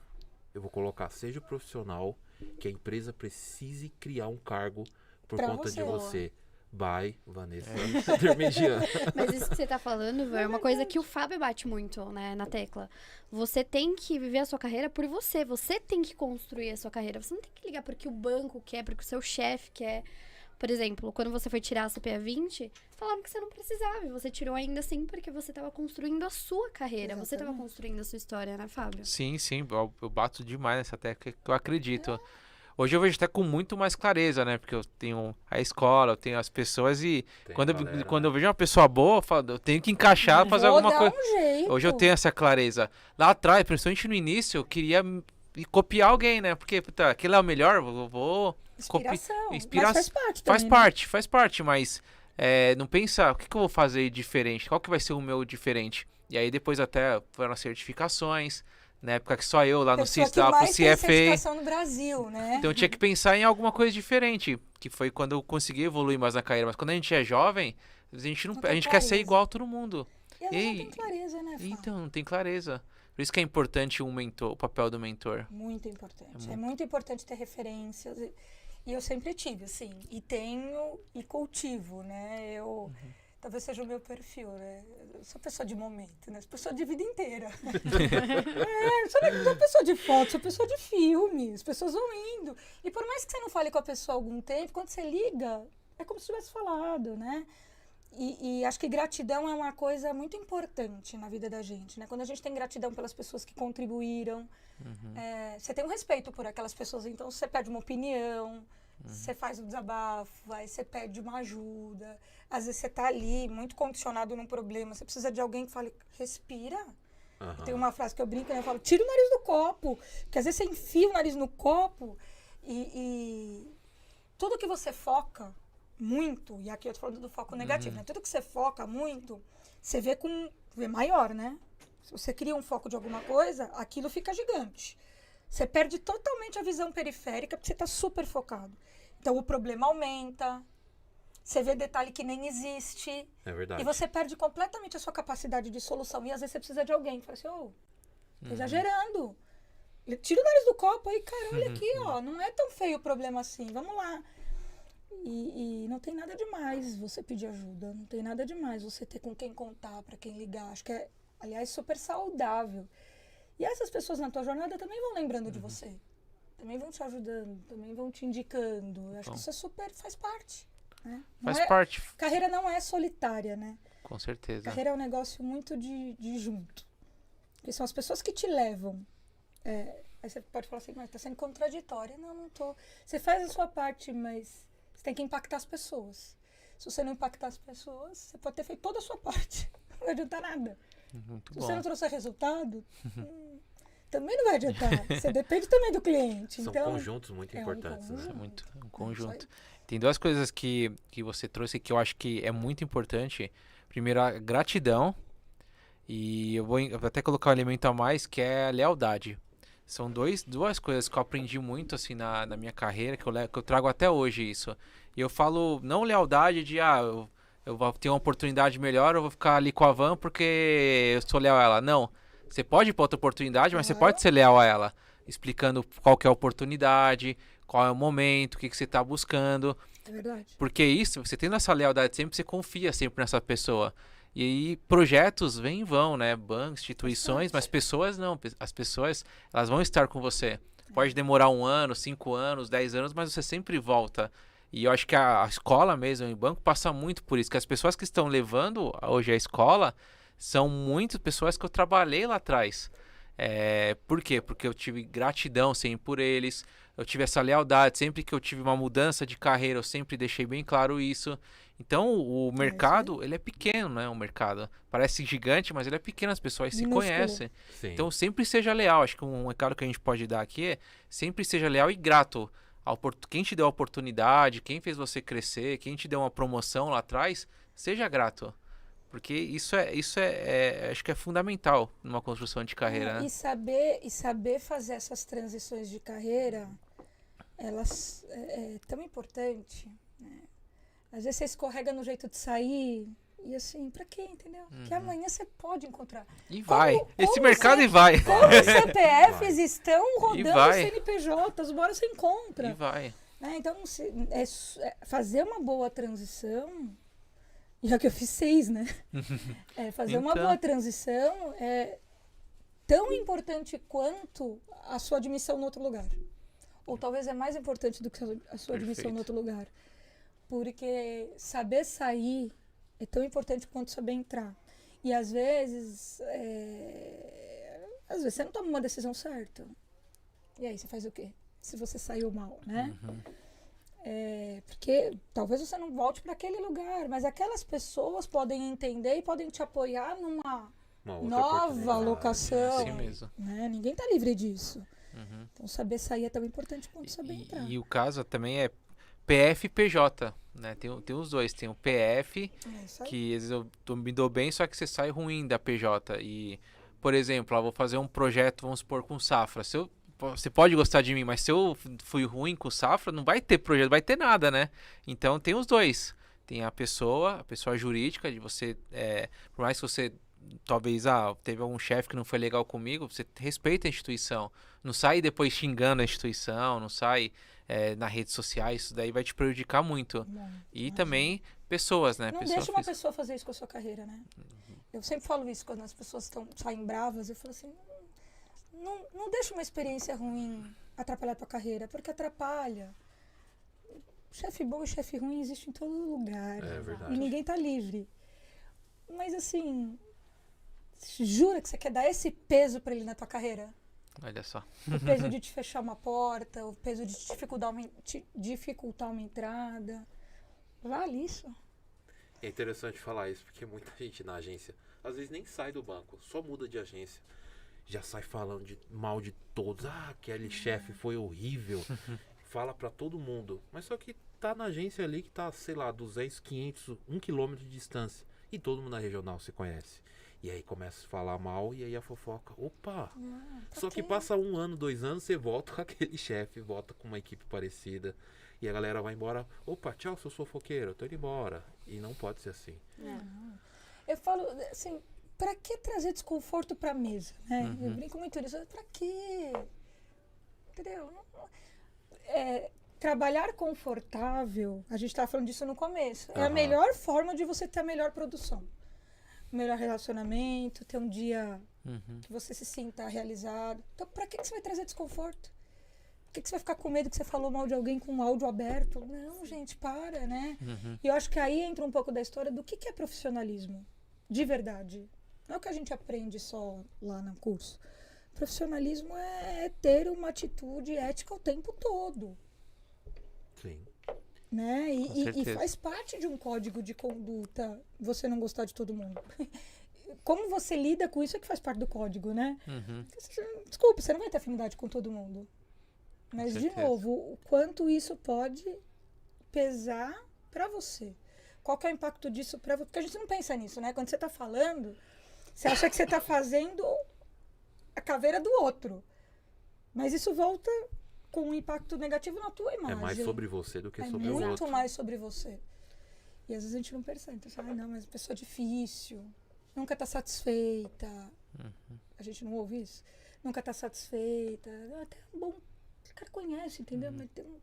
eu vou colocar, seja o profissional que a empresa precise criar um cargo por Pra conta de você. você. By Vanessa Dermedian. Mas isso que você tá falando, Vô, é uma coisa que o Fábio bate muito, né, na tecla. Você tem que viver a sua carreira por você. Você tem que construir a sua carreira. Você não tem que ligar porque o banco quer, porque o seu chefe quer. Por exemplo, quando você foi tirar a CPA 20, falaram que você não precisava. E você tirou ainda assim porque você estava construindo a sua carreira. Você estava construindo a sua história, né, Fábio? Sim, eu bato demais nessa técnica que eu acredito. Hoje eu vejo até com muito mais clareza, né? Porque eu tenho a escola, eu tenho as pessoas e Tem quando, galera, quando né? eu vejo uma pessoa boa, eu falo, eu tenho que encaixar, fazer Vou alguma dar coisa. um jeito. Hoje eu tenho essa clareza. Lá atrás, principalmente no início, eu queria copiar alguém, né? Porque, puta, aquele é o melhor, eu vou... Inspiração. Mas faz parte também, Faz parte, mas não pensa, o que eu vou fazer diferente? Qual que vai ser o meu diferente? E aí depois até foram as certificações, na época que só eu lá no Pessoa CIS, que lá pro mais tem CFA. certificação no Brasil, né? Então eu tinha que pensar em alguma coisa diferente, que foi quando eu consegui evoluir mais na carreira. Mas quando a gente é jovem, a gente, Não a tem gente quer ser clareza. igual a todo mundo. E ela não tem clareza, né, Fá? Então, não tem clareza. Por isso que é importante um mentor, o papel do mentor. Muito importante. É muito importante ter referências. E eu sempre tive, assim. E tenho e cultivo, né? Talvez seja o meu perfil, né? Eu sou pessoa de momento, né? Sou pessoa de vida inteira. Sou pessoa de foto, sou pessoa de filme. As pessoas vão indo. E por mais que você não fale com a pessoa há algum tempo, quando você liga, é como se tivesse falado, né? E acho que gratidão é uma coisa muito importante na vida da gente, né? Quando a gente tem gratidão pelas pessoas que contribuíram, você tem um respeito por aquelas pessoas, então você pede uma opinião, você faz um desabafo, aí você pede uma ajuda. Às vezes você tá ali, muito condicionado num problema, você precisa de alguém que fale, respira. Tem uma frase que eu brinco, né? Eu falo, tira o nariz do copo, porque às vezes você enfia o nariz no copo e tudo que você foca muito, e aqui eu tô falando do foco negativo, né? Tudo que você foca muito, você vê maior, né? Se você cria um foco de alguma coisa, aquilo fica gigante. Você perde totalmente a visão periférica porque você tá super focado. Então o problema aumenta, você vê detalhe que nem existe. É verdade. E você perde completamente a sua capacidade de solução. E às vezes você precisa de alguém que fala assim, tô exagerando. Tira o nariz do copo aí, cara, olha aqui, não é tão feio o problema assim, vamos lá. E não tem nada demais você pedir ajuda, não tem nada demais você ter com quem contar, para quem ligar. Acho que é, aliás, super saudável. E essas pessoas na tua jornada também vão lembrando de você. Também vão te ajudando, também vão te indicando. Acho que isso é super, faz parte. Né? Faz parte. Carreira não é solitária, né? Com certeza. Carreira é um negócio muito de junto. Porque são as pessoas que te levam. Aí você pode falar assim, mas tá sendo contraditória. Não tô. Você faz a sua parte, mas você tem que impactar as pessoas. Se você não impactar as pessoas, você pode ter feito toda a sua parte. Não vai adiantar nada. Muito Se bom. você não trouxer resultado, também não vai adiantar. Você depende também do cliente. São então, conjuntos muito importantes, Isso é né? muito um conjunto. Tem duas coisas que você trouxe que eu acho que é muito importante. Primeiro, a gratidão. E eu vou até colocar um elemento a mais, que é a lealdade. São duas coisas que eu aprendi muito assim na minha carreira, que eu trago até hoje isso. E eu falo, não lealdade de, eu vou ter uma oportunidade melhor, eu vou ficar ali com a van porque eu sou leal a ela. Não. Você pode ir para outra oportunidade, mas você pode ser leal a ela. Explicando qual que é a oportunidade, qual é o momento, o que você está buscando. É verdade. Porque isso, você tendo essa lealdade sempre, você confia sempre nessa pessoa. E aí projetos vêm e vão, né? Bancos, instituições, mas pessoas não. As pessoas, elas vão estar com você. Pode demorar 1 ano, 5 anos, 10 anos, mas você sempre volta. E eu acho que a escola mesmo, o banco, passa muito por isso. Que as pessoas que estão levando hoje a escola são muitas pessoas que eu trabalhei lá atrás. Por quê? Porque eu tive gratidão sempre por eles. Eu tive essa lealdade. Sempre que eu tive uma mudança de carreira, eu sempre deixei bem claro isso. Então, o mercado, ele é pequeno, né? O mercado parece gigante, mas ele é pequeno. As pessoas se conhecem. Sim. Então, sempre seja leal. Acho que um recado que a gente pode dar aqui é sempre seja leal e grato. Quem te deu a oportunidade, quem fez você crescer, quem te deu uma promoção lá atrás, seja grato. Porque isso acho que é fundamental numa construção de carreira, né? E saber fazer essas transições de carreira, elas é tão importante, né? Às vezes você escorrega no jeito de sair, E assim, pra quê, entendeu? Que amanhã você pode encontrar. E vai. Esse como mercado e vai. Como os CPFs estão rodando vai. CNPJs, bora você encontra. E vai. Né? Então, fazer uma boa transição, já que eu fiz 6, né? Fazer uma Então. boa transição é tão importante quanto a sua admissão no outro lugar. Ou talvez é mais importante do que a sua admissão no outro lugar. Porque saber sair é tão importante quanto saber entrar. E às vezes você não toma uma decisão certa. E aí você faz o quê? Se você saiu mal, né? Porque talvez você não volte para aquele lugar, mas aquelas pessoas podem entender e podem te apoiar numa nova locação. Assim mesmo. Né? Ninguém tá livre disso. Então saber sair é tão importante quanto saber entrar. E o caso também é PF e PJ, né? Tem os dois. Tem o PF, que às vezes eu me dou bem, só que você sai ruim da PJ. E, por exemplo, eu vou fazer um projeto, vamos supor, com safra. Você pode gostar de mim, mas se eu fui ruim com safra, não vai ter projeto, não vai ter nada, né? Então tem os dois. Tem a pessoa jurídica, de você, por mais que você, talvez, teve algum chefe que não foi legal comigo, você respeita a instituição. Não sai depois xingando a instituição, não sai nas redes sociais, isso daí vai te prejudicar muito. E também pessoas, né? Não deixa uma pessoa fazer isso com a sua carreira, né? Eu sempre falo isso quando as pessoas saem bravas, eu falo assim, não deixa uma experiência ruim atrapalhar a tua carreira, porque atrapalha. Chefe bom e chefe ruim existe em todo lugar. É verdade. E ninguém tá livre. Mas assim, jura que você quer dar esse peso pra ele na tua carreira? Olha só. O peso de te fechar uma porta, o peso de te dificultar uma entrada. Vale isso? É interessante falar isso, porque muita gente na agência, às vezes nem sai do banco, só muda de agência. Já sai falando mal de todos. Aquele chefe foi horrível. Fala pra todo mundo. Mas só que tá na agência ali que tá, sei lá, 200, 500, 1 quilômetro de distância. E todo mundo na regional se conhece. E aí começa a falar mal e aí a fofoca. Opa! Só que passa 1 ano, 2 anos, você volta com aquele chefe, volta com uma equipe parecida. E a galera vai embora. Opa, tchau, seu fofoqueiro, eu tô indo embora. E não pode ser assim. Eu falo, assim, pra que trazer desconforto pra mesa, né? Eu brinco muito nisso. Pra quê? Entendeu? Trabalhar confortável, a gente tava falando disso no começo, é a melhor forma de você ter a melhor produção. Melhor relacionamento, ter um dia que você se sinta realizado. Então, pra que você vai trazer desconforto? Por que você vai ficar com medo que você falou mal de alguém com um áudio aberto? Não, gente, para, né? E eu acho que aí entra um pouco da história do que é profissionalismo, de verdade. Não é o que a gente aprende só lá no curso. Profissionalismo é ter uma atitude ética o tempo todo. Sim. Né? E faz parte de um código de conduta você não gostar de todo mundo. Como você lida com isso é que faz parte do código, né? Desculpa, você não vai ter afinidade com todo mundo. Mas, de novo, o quanto isso pode pesar pra você. Qual que é o impacto disso pra você? Porque a gente não pensa nisso, né? Quando você tá falando, você acha que você tá fazendo a caveira do outro. Mas isso volta com um impacto negativo na tua imagem. É mais sobre você do que sobre o outro. É outro. muito mais sobre você. E às vezes a gente não percebe. Então, você fala, não, mas a pessoa é difícil, nunca tá satisfeita. A gente não ouve isso? Nunca tá satisfeita. Até um bom... O cara conhece, entendeu? Mas tem um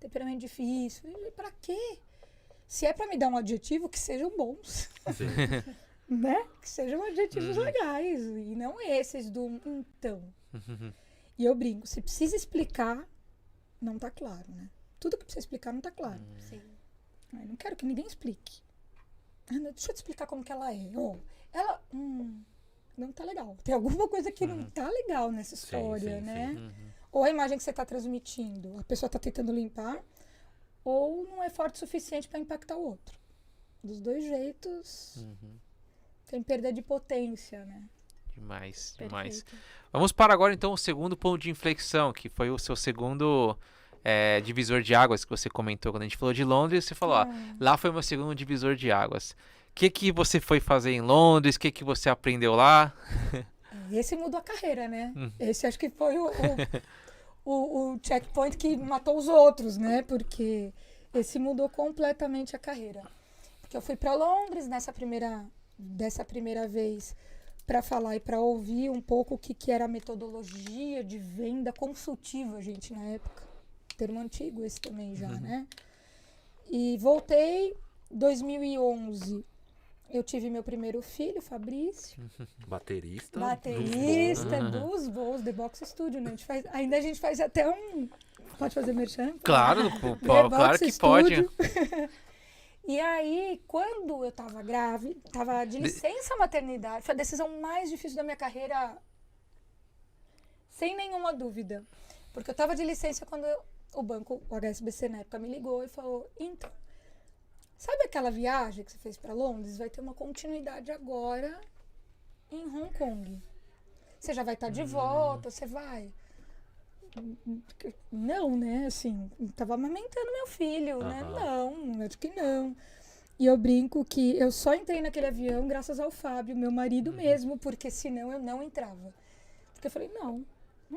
temperamento difícil. E pra quê? Se é pra me dar um adjetivo, que sejam bons. Sim. Né? Que sejam adjetivos legais. E não esses do então. E eu brinco, se precisa explicar, não tá claro, né? Tudo que precisa explicar não tá claro. Sim. Eu não quero que ninguém explique. Deixa eu te explicar como que ela é. Ela não tá legal. Tem alguma coisa que não tá legal nessa história, né? Ou a imagem que você tá transmitindo, a pessoa tá tentando limpar, ou não é forte o suficiente para impactar o outro. Dos dois jeitos, tem perda de potência, né? Demais. Perfeito. Vamos para agora, então, o segundo ponto de inflexão, que foi o seu segundo divisor de águas que você comentou. Quando a gente falou de Londres, você falou, lá foi o meu segundo divisor de águas. O que você foi fazer em Londres? O que você aprendeu lá? Esse mudou a carreira, né? Esse acho que foi o checkpoint que matou os outros, né? Porque esse mudou completamente a carreira. Porque Porque eu fui para Londres dessa primeira vez para falar e para ouvir um pouco o que era a metodologia de venda consultiva, gente, na época. Termo antigo esse também já, né? E voltei, 2011, eu tive meu primeiro filho, Fabrício. Baterista dos voos, The Box Studio, né? A gente faz até um... Pode fazer merchan? Claro, claro que pode. E aí, quando eu tava grávida, tava de licença maternidade, foi a decisão mais difícil da minha carreira, sem nenhuma dúvida. Porque eu tava de licença quando o banco, o HSBC na época, me ligou e falou, então, sabe aquela viagem que você fez para Londres? Vai ter uma continuidade agora em Hong Kong. Você já vai estar de volta, você vai... Não, né? Assim, tava amamentando meu filho, né? Não, acho que não. E eu brinco que eu só entrei naquele avião graças ao Fábio, meu marido mesmo, porque senão eu não entrava. Porque eu falei, não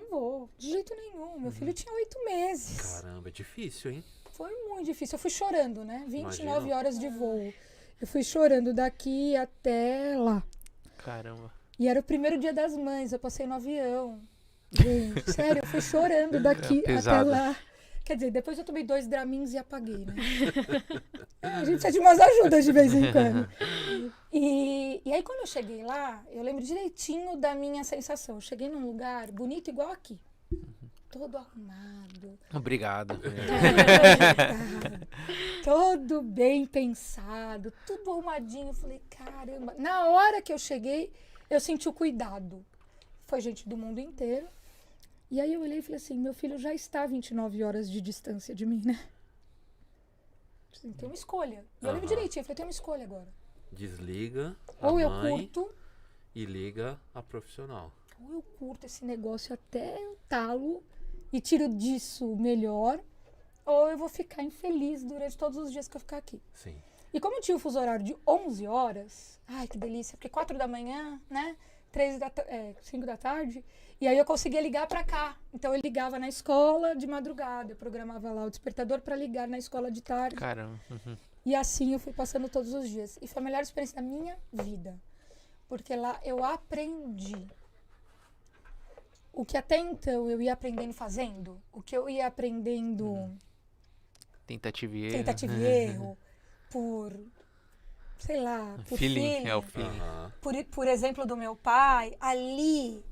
vou, de jeito nenhum. Meu filho tinha 8 meses. Caramba, é difícil, hein? Foi muito difícil. Eu fui chorando, né? 29 horas de voo. Eu fui chorando daqui até lá. Caramba. E era o primeiro dia das mães, eu passei no avião. Gente, sério, eu fui chorando daqui até lá. Quer dizer, depois eu tomei 2 Dramins e apaguei, né? A gente precisa de umas ajudas de vez em quando. E aí, quando eu cheguei lá, eu lembro direitinho da minha sensação. Eu cheguei num lugar bonito igual aqui. Todo arrumado. Obrigado. Todo bem pensado, tudo arrumadinho. Eu falei, caramba. Na hora que eu cheguei, eu senti o cuidado. Foi gente do mundo inteiro. E aí eu olhei e falei assim, meu filho já está a 29 horas de distância de mim, né? Tem uma escolha. E eu lembro direitinho, eu falei, tem uma escolha agora. Desliga Ou eu mãe curto, e liga a profissional. ou eu curto esse negócio até o talo e tiro disso o melhor, ou eu vou ficar infeliz durante todos os dias que eu ficar aqui. Sim. E como eu tinha o fuso horário de 11 horas, ai que delícia, porque 4 da manhã, né? 5 da tarde, e aí eu conseguia ligar pra cá. Então eu ligava na escola de madrugada, eu programava lá o despertador pra ligar na escola de tarde. Caramba. E assim eu fui passando todos os dias. E foi a melhor experiência da minha vida. Porque lá eu aprendi o que até então eu ia aprendendo fazendo, o que eu ia aprendendo Tentativa e erro, por... sei lá, por feeling. É o feeling. Por exemplo do meu pai, ali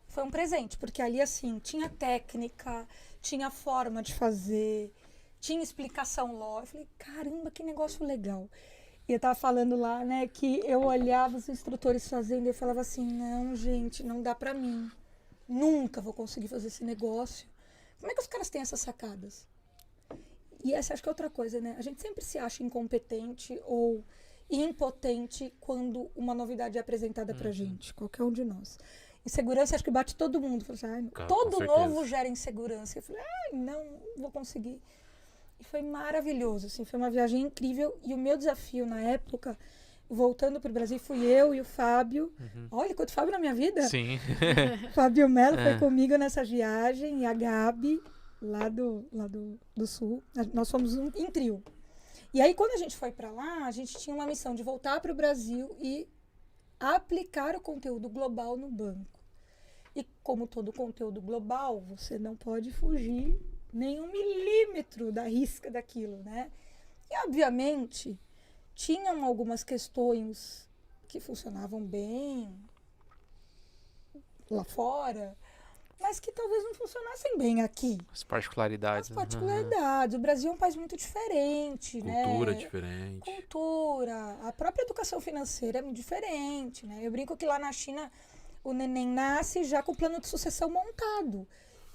foi um presente, porque ali assim, tinha técnica, tinha forma de fazer, tinha explicação lógica. Eu falei, caramba, que negócio legal. E eu tava falando lá, né, que eu olhava os instrutores fazendo e eu falava assim, não, gente, não dá pra mim. Nunca vou conseguir fazer esse negócio. Como é que os caras têm essas sacadas? E essa acho que é outra coisa, né? A gente sempre se acha incompetente ou impotente quando uma novidade é apresentada pra gente, qualquer um de nós. Insegurança acho que bate todo mundo. Fala assim, todo novo gera insegurança. Eu falei, não vou conseguir. E foi maravilhoso, assim, foi uma viagem incrível. E o meu desafio na época, voltando pro Brasil, fui eu e o Fábio. Olha, quanto Fábio na minha vida. Sim. Fábio Melo foi comigo nessa viagem, e a Gabi, lá do Sul. Nós fomos em trio. E aí, quando a gente foi para lá, a gente tinha uma missão de voltar para o Brasil e aplicar o conteúdo global no banco. E como todo conteúdo global, você não pode fugir nem 1 milímetro da risca daquilo, né? E, obviamente, tinham algumas questões que funcionavam bem lá fora, mas que talvez não funcionassem bem aqui. As particularidades. As particularidades. O Brasil é um país muito diferente, Cultura né? diferente. Cultura. A própria educação financeira é muito diferente, né? Eu brinco que lá na China o neném nasce já com o plano de sucessão montado.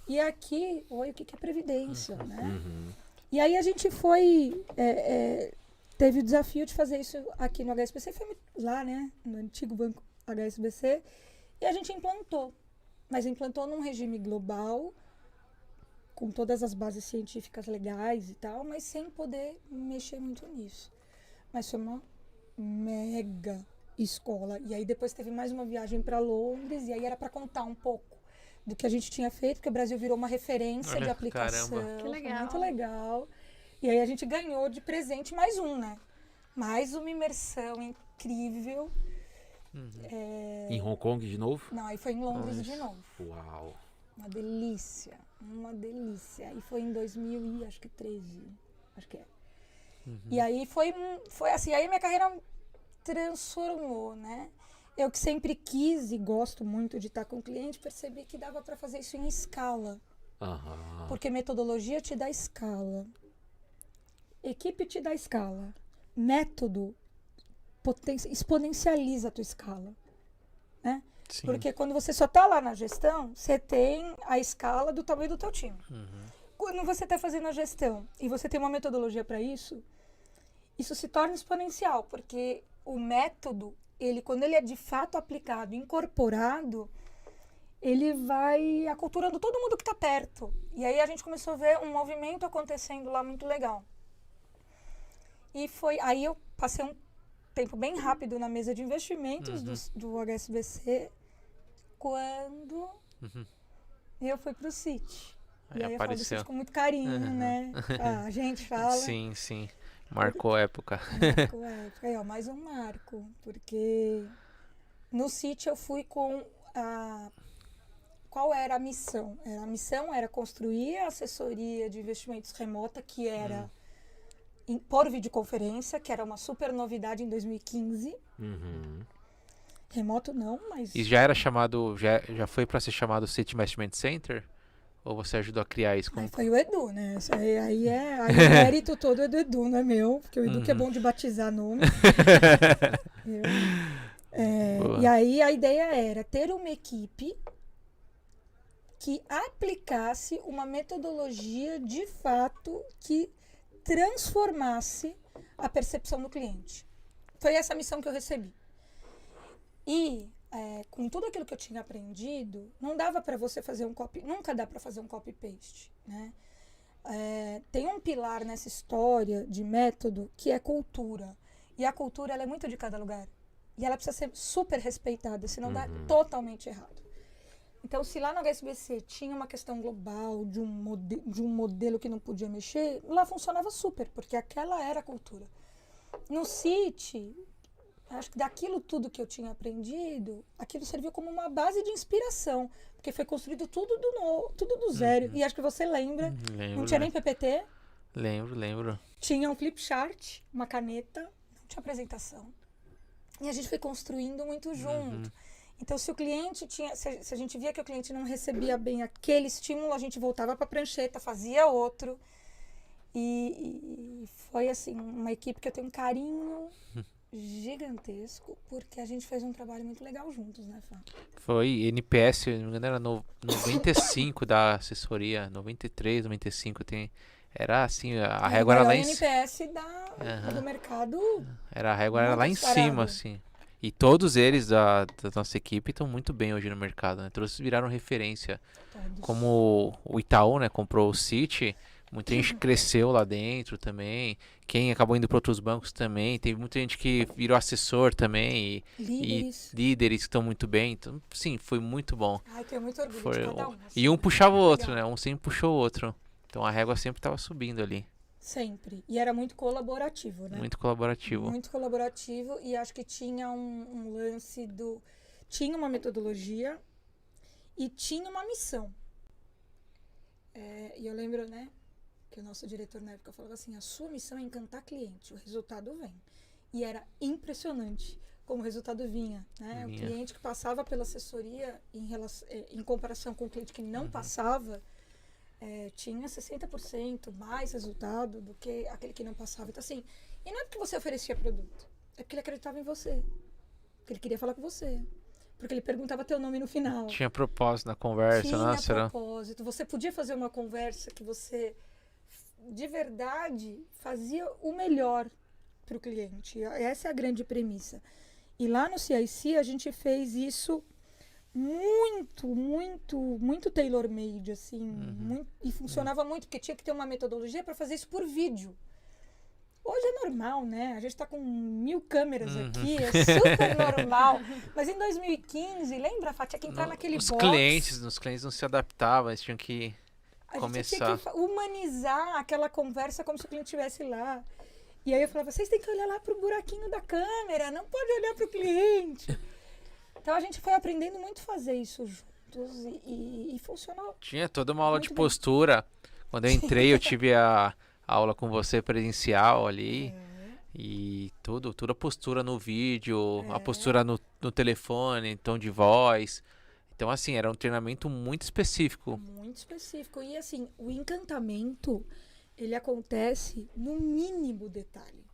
E aqui, o que é previdência, né? E aí a gente foi... teve o desafio de fazer isso aqui no HSBC, foi lá, né? No antigo banco HSBC. E a gente implantou. Mas implantou num regime global, com todas as bases científicas legais e tal, mas sem poder mexer muito nisso. Mas foi uma mega escola. E aí depois teve mais uma viagem para Londres, e aí era para contar um pouco do que a gente tinha feito, porque o Brasil virou uma referência de aplicação. Caramba. Que legal. Foi muito legal. E aí a gente ganhou de presente mais um, né? Mais uma imersão incrível. Em Hong Kong de novo? Não, aí foi em Londres de novo. Uau. Uma delícia, uma delícia. E foi em 2013, acho que é. E aí foi assim, aí minha carreira transformou, né? Eu que sempre quis e gosto muito de estar com o cliente, percebi que dava para fazer isso em escala. Porque metodologia te dá escala. Equipe te dá escala. Método exponencializa a tua escala, né? Sim. Porque quando você só está lá na gestão, você tem a escala do tamanho do teu time. Quando você está fazendo a gestão e você tem uma metodologia para isso, isso se torna exponencial, porque o método, quando ele é de fato aplicado, incorporado, ele vai aculturando todo mundo que está perto. E aí a gente começou a ver um movimento acontecendo lá muito legal. E aí eu passei um tempo bem rápido na mesa de investimentos do HSBC, quando eu fui pro Citi. Aí e aí apareceu. Eu falo do Citi com muito carinho, né? A gente fala. Sim, sim. Marcou época. Marcou época. Aí, ó, mais um marco. Porque no Citi eu fui com qual era a missão? A missão era construir a assessoria de investimentos remota, que era por videoconferência, que era uma super novidade em 2015. Remoto não, mas... E já era chamado, já foi para ser chamado Citi Investment Center? Ou você ajudou a criar isso? Aí foi o Edu, né? Isso aí o mérito todo é do Edu, não é meu. Porque o Edu que é bom de batizar nome. E aí a ideia era ter uma equipe que aplicasse uma metodologia de fato que transformasse a percepção do cliente. Foi essa a missão que eu recebi. E com tudo aquilo que eu tinha aprendido, não dava para você fazer nunca dá para fazer um copy-paste, né? Tem um pilar nessa história de método que é cultura. E a cultura ela é muito de cada lugar. E ela precisa ser super respeitada, senão dá totalmente errado. Então, se lá no HSBC tinha uma questão global de um modelo que não podia mexer, lá funcionava super, porque aquela era a cultura. No Citi, acho que daquilo tudo que eu tinha aprendido, aquilo serviu como uma base de inspiração, porque foi construído tudo do zero. E acho que você lembra, não tinha nem PPT. Lembro. Tinha um flip chart, uma caneta, não tinha apresentação. E a gente foi construindo muito junto. Então, se o cliente se a gente via que o cliente não recebia bem aquele estímulo, a gente voltava para a prancheta, fazia outro. E foi assim, uma equipe que eu tenho um carinho gigantesco, porque a gente fez um trabalho muito legal juntos, né, Fá? Foi NPS, se não me engano, era 95 da assessoria, 93, 95 era assim, a régua era lá em cima. NPS do mercado. A régua era lá em disparado. cima, assim. E todos eles da nossa equipe estão muito bem hoje no mercado, né? Todos viraram referência. Todos. Como o Itaú, né, comprou o Citi, muita gente cresceu lá dentro também. Quem acabou indo para outros bancos também. Teve muita gente que virou assessor também. E líderes que estão muito bem. Então, sim, foi muito bom. Ai, tenho muito orgulho de cada um. E um puxava o outro, né? Um sempre puxou o outro. Então a régua sempre estava subindo ali. Sempre. E era muito colaborativo, né? Muito colaborativo. Muito colaborativo. E acho que tinha um lance tinha uma metodologia e tinha uma missão. E eu lembro, né? Que o nosso diretor na época falava assim, a sua missão é encantar cliente, o resultado vem. E era impressionante como o resultado vinha, né? O cliente que passava pela assessoria em comparação com o cliente que não passava, tinha 60% mais resultado do que aquele que não passava. Então assim, e não é porque você oferecia produto, é porque ele acreditava em você, porque ele queria falar com você. Porque ele perguntava teu nome no final. Tinha propósito na conversa, Tinha propósito. Você podia fazer uma conversa que você de verdade fazia o melhor para o cliente. Essa é a grande premissa. E lá no CIC a gente fez isso muito tailor-made, assim, e funcionava muito, porque tinha que ter uma metodologia para fazer isso por vídeo. Hoje é normal, né? A gente está com 1000 câmeras aqui, é super normal. Mas em 2015, lembra, Fá? Tinha que entrar naquele box. Os clientes não se adaptavam, eles tinham que começar. A gente tinha que humanizar aquela conversa como se o cliente estivesse lá. E aí eu falava, vocês têm que olhar lá pro buraquinho da câmera, não pode olhar pro cliente. Então a gente foi aprendendo muito a fazer isso juntos e funcionou. Tinha toda uma aula Muito de bem. postura. Quando eu entrei, eu tive a aula com você presencial ali. E toda a postura no vídeo, a postura no telefone, tom de voz. Então, assim, era um treinamento muito específico. Muito específico. E assim, o encantamento, ele acontece no mínimo detalhe.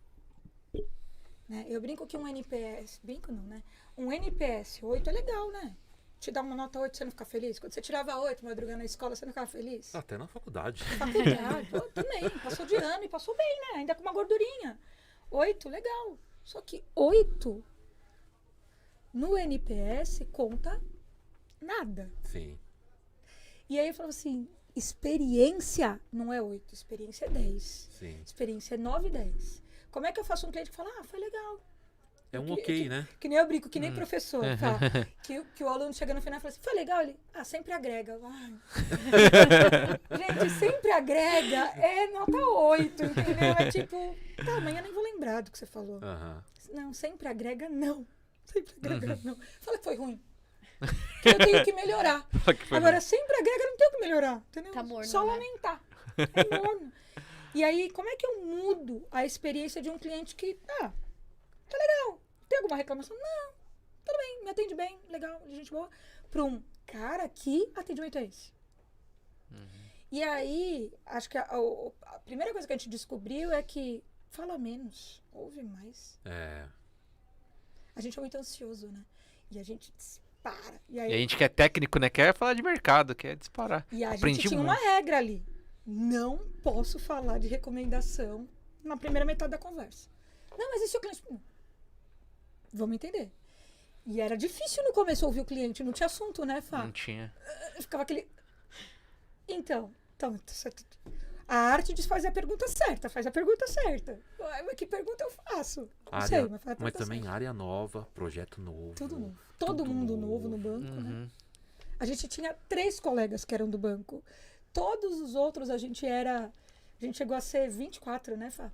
Né? Eu brinco que um NPS, brinco não, né? Um NPS 8 é legal, né? Te dá uma nota 8, você não fica feliz? Quando você tirava 8, madrugada na escola, você não ficava feliz? Até na faculdade. Faculdade, pô, também. Passou de ano e passou bem, né? Ainda com uma gordurinha. 8, legal. Só que 8 no NPS conta nada. Sim. E aí eu falo assim, experiência não é 8, experiência é 10. Sim. Experiência é 9, 10. Como é que eu faço um cliente que fala, foi legal? É um ok, né? Que nem eu brinco, que nem professor. Tá? Que o aluno chega no final e fala assim, foi legal? Ele, sempre agrega. Ai. Gente, sempre agrega é nota 8, entendeu? É tipo, tá, amanhã nem vou lembrar do que você falou. Não, sempre agrega não. Sempre agrega não. Fala que foi ruim. Que eu tenho que melhorar. Agora, sempre agrega, não tenho que melhorar. Entendeu? Tá morno, Só né? lamentar. É morno. E aí, como é que eu mudo a experiência de um cliente que, tá legal. Tem alguma reclamação? Não. Tudo bem, me atende bem, legal, gente boa. Para um cara, que atendimento é esse? E aí, acho que a primeira coisa que a gente descobriu é que fala menos, ouve mais. A gente é muito ansioso, né? E a gente dispara. E aí, E a gente que é técnico, né? Quer falar de mercado, quer disparar. E a Aprendi gente tinha muito. uma regra ali. Não posso falar de recomendação na primeira metade da conversa. Não, mas e se o cliente... Vamos entender. E era difícil no começo ouvir o cliente. Não tinha assunto, né, Fá? Não tinha. Ficava aquele... Então, a arte de fazer a pergunta certa. Faz a pergunta certa. Ué, mas que pergunta eu faço? Não sei, mas faz a Mas pergunta também certa. área nova, projeto novo. Tudo novo. Todo mundo novo no banco, né? A gente tinha 3 colegas que eram do banco. Todos os outros a gente chegou a ser 24, né, Fá?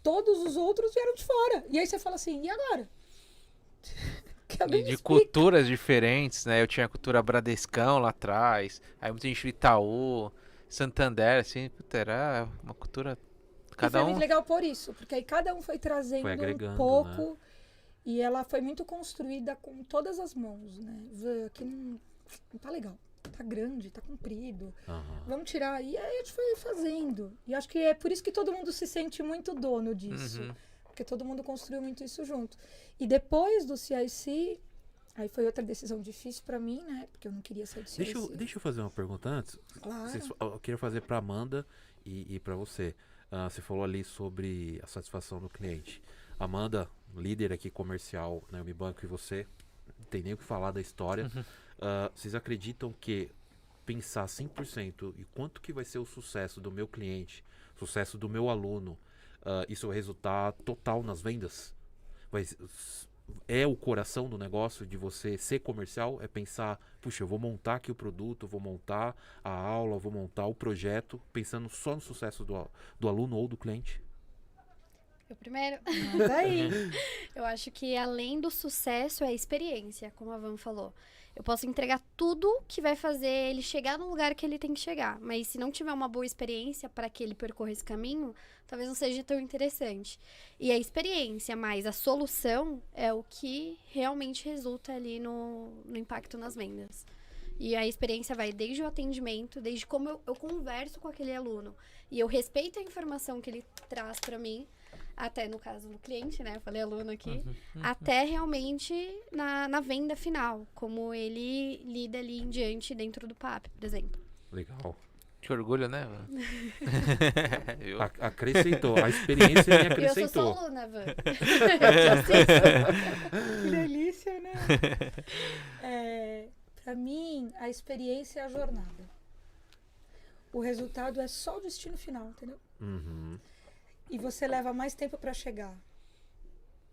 Todos os outros vieram de fora. E aí você fala assim, e agora? Que alguém E me de explique. culturas diferentes, né? Eu tinha a cultura Bradescão lá atrás. Aí muita gente do Itaú, Santander, assim. Puta, era uma cultura... E Cada foi um... muito legal por isso. Porque aí cada um foi trazendo Foi agregando, um pouco. E ela foi muito construída com todas as mãos, né? Aqui não tá legal. Tá grande, tá comprido. Vamos tirar. E aí a gente foi fazendo. E acho que é por isso que todo mundo se sente muito dono disso. Porque todo mundo construiu muito isso junto. E depois do CIC, aí foi outra decisão difícil pra mim, né? Porque eu não queria sair do CIC. Deixa eu fazer uma pergunta antes. Claro. Eu queria fazer pra Amanda e pra você. Você falou ali sobre a satisfação do cliente. Amanda, líder aqui comercial na Unibanco, e você, não tem nem o que falar da história. Vocês acreditam que pensar 100% e quanto que vai ser o sucesso do meu cliente, sucesso do meu aluno, isso vai resultar total nas vendas? É o coração do negócio de você ser comercial? É pensar, puxa, eu vou montar aqui o produto, eu vou montar a aula, eu vou montar o projeto, pensando só no sucesso do aluno ou do cliente? Eu primeiro. Mas aí. Eu acho que além do sucesso é a experiência, como a Van falou. Eu posso entregar tudo que vai fazer ele chegar no lugar que ele tem que chegar. Mas se não tiver uma boa experiência para que ele percorra esse caminho, talvez não seja tão interessante. E a experiência mais a solução é o que realmente resulta ali no impacto nas vendas. E a experiência vai desde o atendimento, desde como eu converso com aquele aluno. E eu respeito a informação que ele traz para mim, até no caso do cliente, né? Eu falei aluno aqui. Até realmente na venda final. Como ele lida ali em diante dentro do PAP, por exemplo. Legal. Que orgulho, né? Eu... Acrescentou. A experiência me Eu acrescentou. sou só aluna, Van. Que delícia, né? Pra mim, a experiência é a jornada. O resultado é só o destino final, entendeu? E você leva mais tempo pra chegar.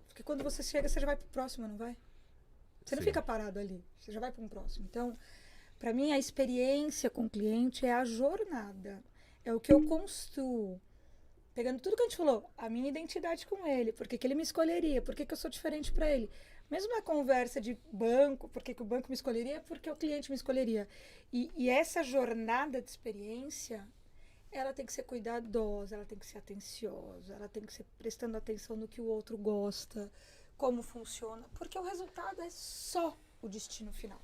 Porque quando você chega, você já vai pro próximo, não vai? Você não Sim. fica parado ali. Você já vai para um próximo. Então, pra mim, a experiência com o cliente é a jornada. É o que eu construo pegando tudo que a gente falou, a minha identidade com ele, por que que ele me escolheria, por que que eu sou diferente para ele. Mesmo na conversa de banco, por que que o banco me escolheria, por que o cliente me escolheria. E essa jornada de experiência, ela tem que ser cuidadosa, ela tem que ser atenciosa, ela tem que ser prestando atenção no que o outro gosta, como funciona, porque o resultado é só o destino final.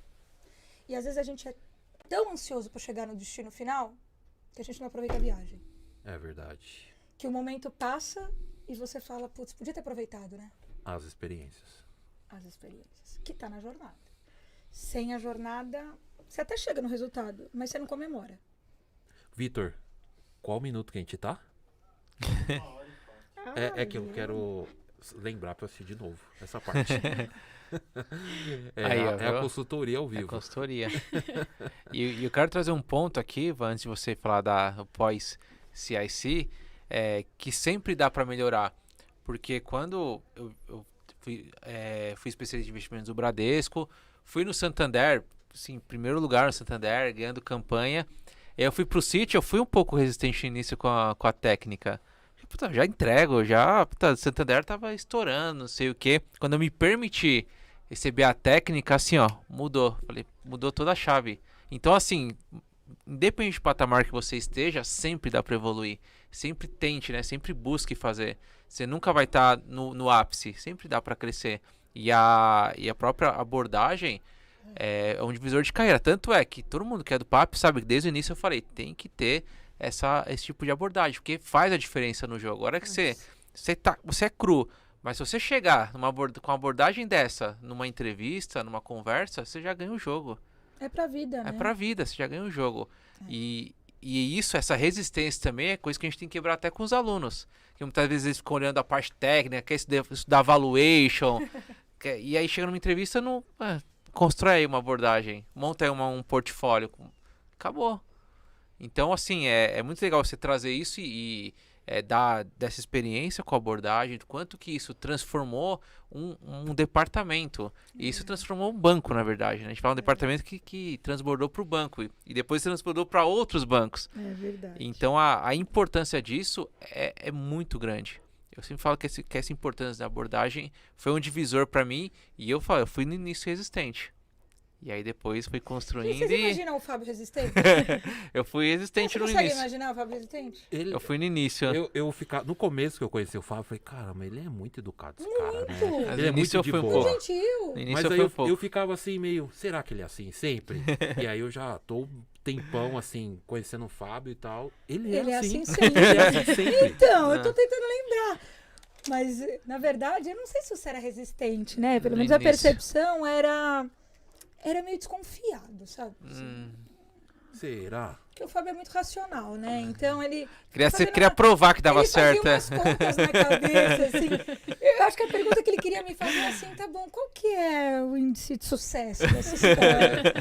E às vezes a gente é tão ansioso para chegar no destino final que a gente não aproveita a viagem. É verdade. Que o momento passa e você fala, putz, podia ter aproveitado, né? As experiências. As experiências, que tá na jornada. Sem a jornada, você até chega no resultado, mas você não comemora. Vitor, qual minuto que a gente tá? É que eu quero lembrar pra assistir de novo essa parte. Aí, ó, é a consultoria ao É vivo. consultoria. E eu quero trazer um ponto aqui, Ivan, antes de você falar da pós-CIC, que sempre dá para melhorar. Porque quando eu fui especialista de investimentos do Bradesco, fui no Santander, assim, em primeiro lugar no Santander, ganhando campanha. Eu fui pro Citi, eu fui um pouco resistente no início com a técnica. Puta, já entrego, o Santander tava estourando, não sei o que. Quando eu me permiti receber a técnica, assim, ó, mudou. Falei, mudou toda a chave. Então, assim, independente do patamar que você esteja, sempre dá para evoluir. Sempre tente, né? Sempre busque fazer. Você nunca vai estar no ápice, sempre dá para crescer. E a própria abordagem é um divisor de carreira. Tanto é que todo mundo que é do PAP sabe que desde o início eu falei, tem que ter esse tipo de abordagem, porque faz a diferença no jogo. Agora que você é cru, mas se você chegar com uma abordagem dessa, numa entrevista, numa conversa, você já ganha o jogo. É pra vida, né? É pra vida, você já ganha o jogo. E isso, essa resistência também é coisa que a gente tem que quebrar até com os alunos. Que muitas vezes eles ficam olhando a parte técnica, quer estudar valuation, e aí chega numa entrevista, constrói aí uma abordagem, monta aí um portfólio. Acabou. Então, assim, é muito legal você trazer isso e dar dessa experiência com a abordagem, do quanto que isso transformou um departamento. E isso transformou um banco, na verdade, né? A gente fala um departamento que transbordou para o banco e depois transbordou para outros bancos. É verdade. Então, a importância disso é muito grande. Eu sempre falo que essa importância da abordagem foi um divisor para mim e eu fui no início resistente. E aí depois fui construindo Vocês imaginam o Fábio resistente? Eu fui resistente no Você início. consegue imaginar o Fábio resistente? Eu fui no início. No começo que eu conheci o Fábio, eu falei, cara, mas ele é muito educado, esse cara, né? Muito. Ele é muito de eu fui um boa. pouco. Gentil. No início Mas eu aí fui um pouco. eu ficava assim, meio, será que ele é assim sempre? E aí eu já tô um tempão, assim, conhecendo o Fábio e tal. Ele é assim sempre. Ele é assim sempre. Então, eu tô tentando lembrar. Mas, na verdade, eu não sei se você era resistente, né? Pelo No menos a início. percepção era meio desconfiado, sabe? Será? Porque o Fábio é muito racional, né? Então ele... Queria provar que dava ele certo. fazia umas contas na cabeça, assim. Eu acho que a pergunta que ele queria me fazer é assim, tá bom, qual que é o índice de sucesso dessa história?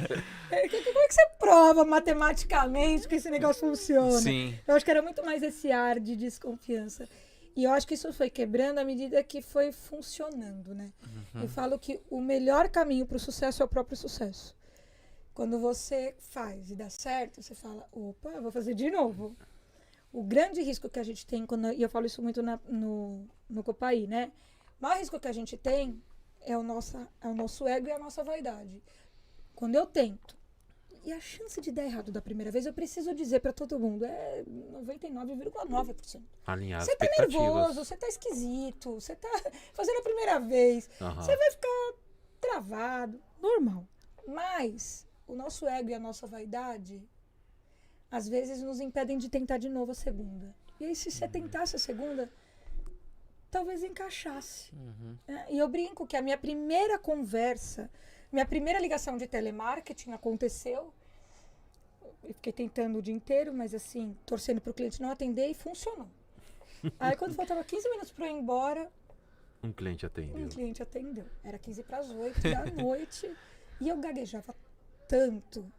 Como é que você prova matematicamente que esse negócio funciona? Sim. Eu acho que era muito mais esse ar de desconfiança. E eu acho que isso foi quebrando à medida que foi funcionando, né? Eu falo que o melhor caminho para o sucesso é o próprio sucesso. Quando você faz e dá certo, você fala, opa, eu vou fazer de novo. O grande risco que a gente tem, e eu falo isso muito no Copaí, né? O maior risco que a gente tem é o nosso ego e a nossa vaidade. Quando eu tento, e a chance de dar errado da primeira vez, eu preciso dizer para todo mundo, é 99,9%. Alinhar Você tá expectativas. nervoso, você tá esquisito, você tá fazendo a primeira vez, você vai ficar travado, normal. Mas o nosso ego e a nossa vaidade, às vezes, nos impedem de tentar de novo a segunda. E aí, se você tentasse a segunda, talvez encaixasse. E eu brinco que a minha primeira conversa, minha primeira ligação de telemarketing aconteceu. Eu fiquei tentando o dia inteiro, mas assim, torcendo para o cliente não atender e funcionou. Aí quando faltava 15 minutos para eu ir embora, Um cliente atendeu. um cliente atendeu. Era 15 para as 8 da noite e eu gaguejava tanto.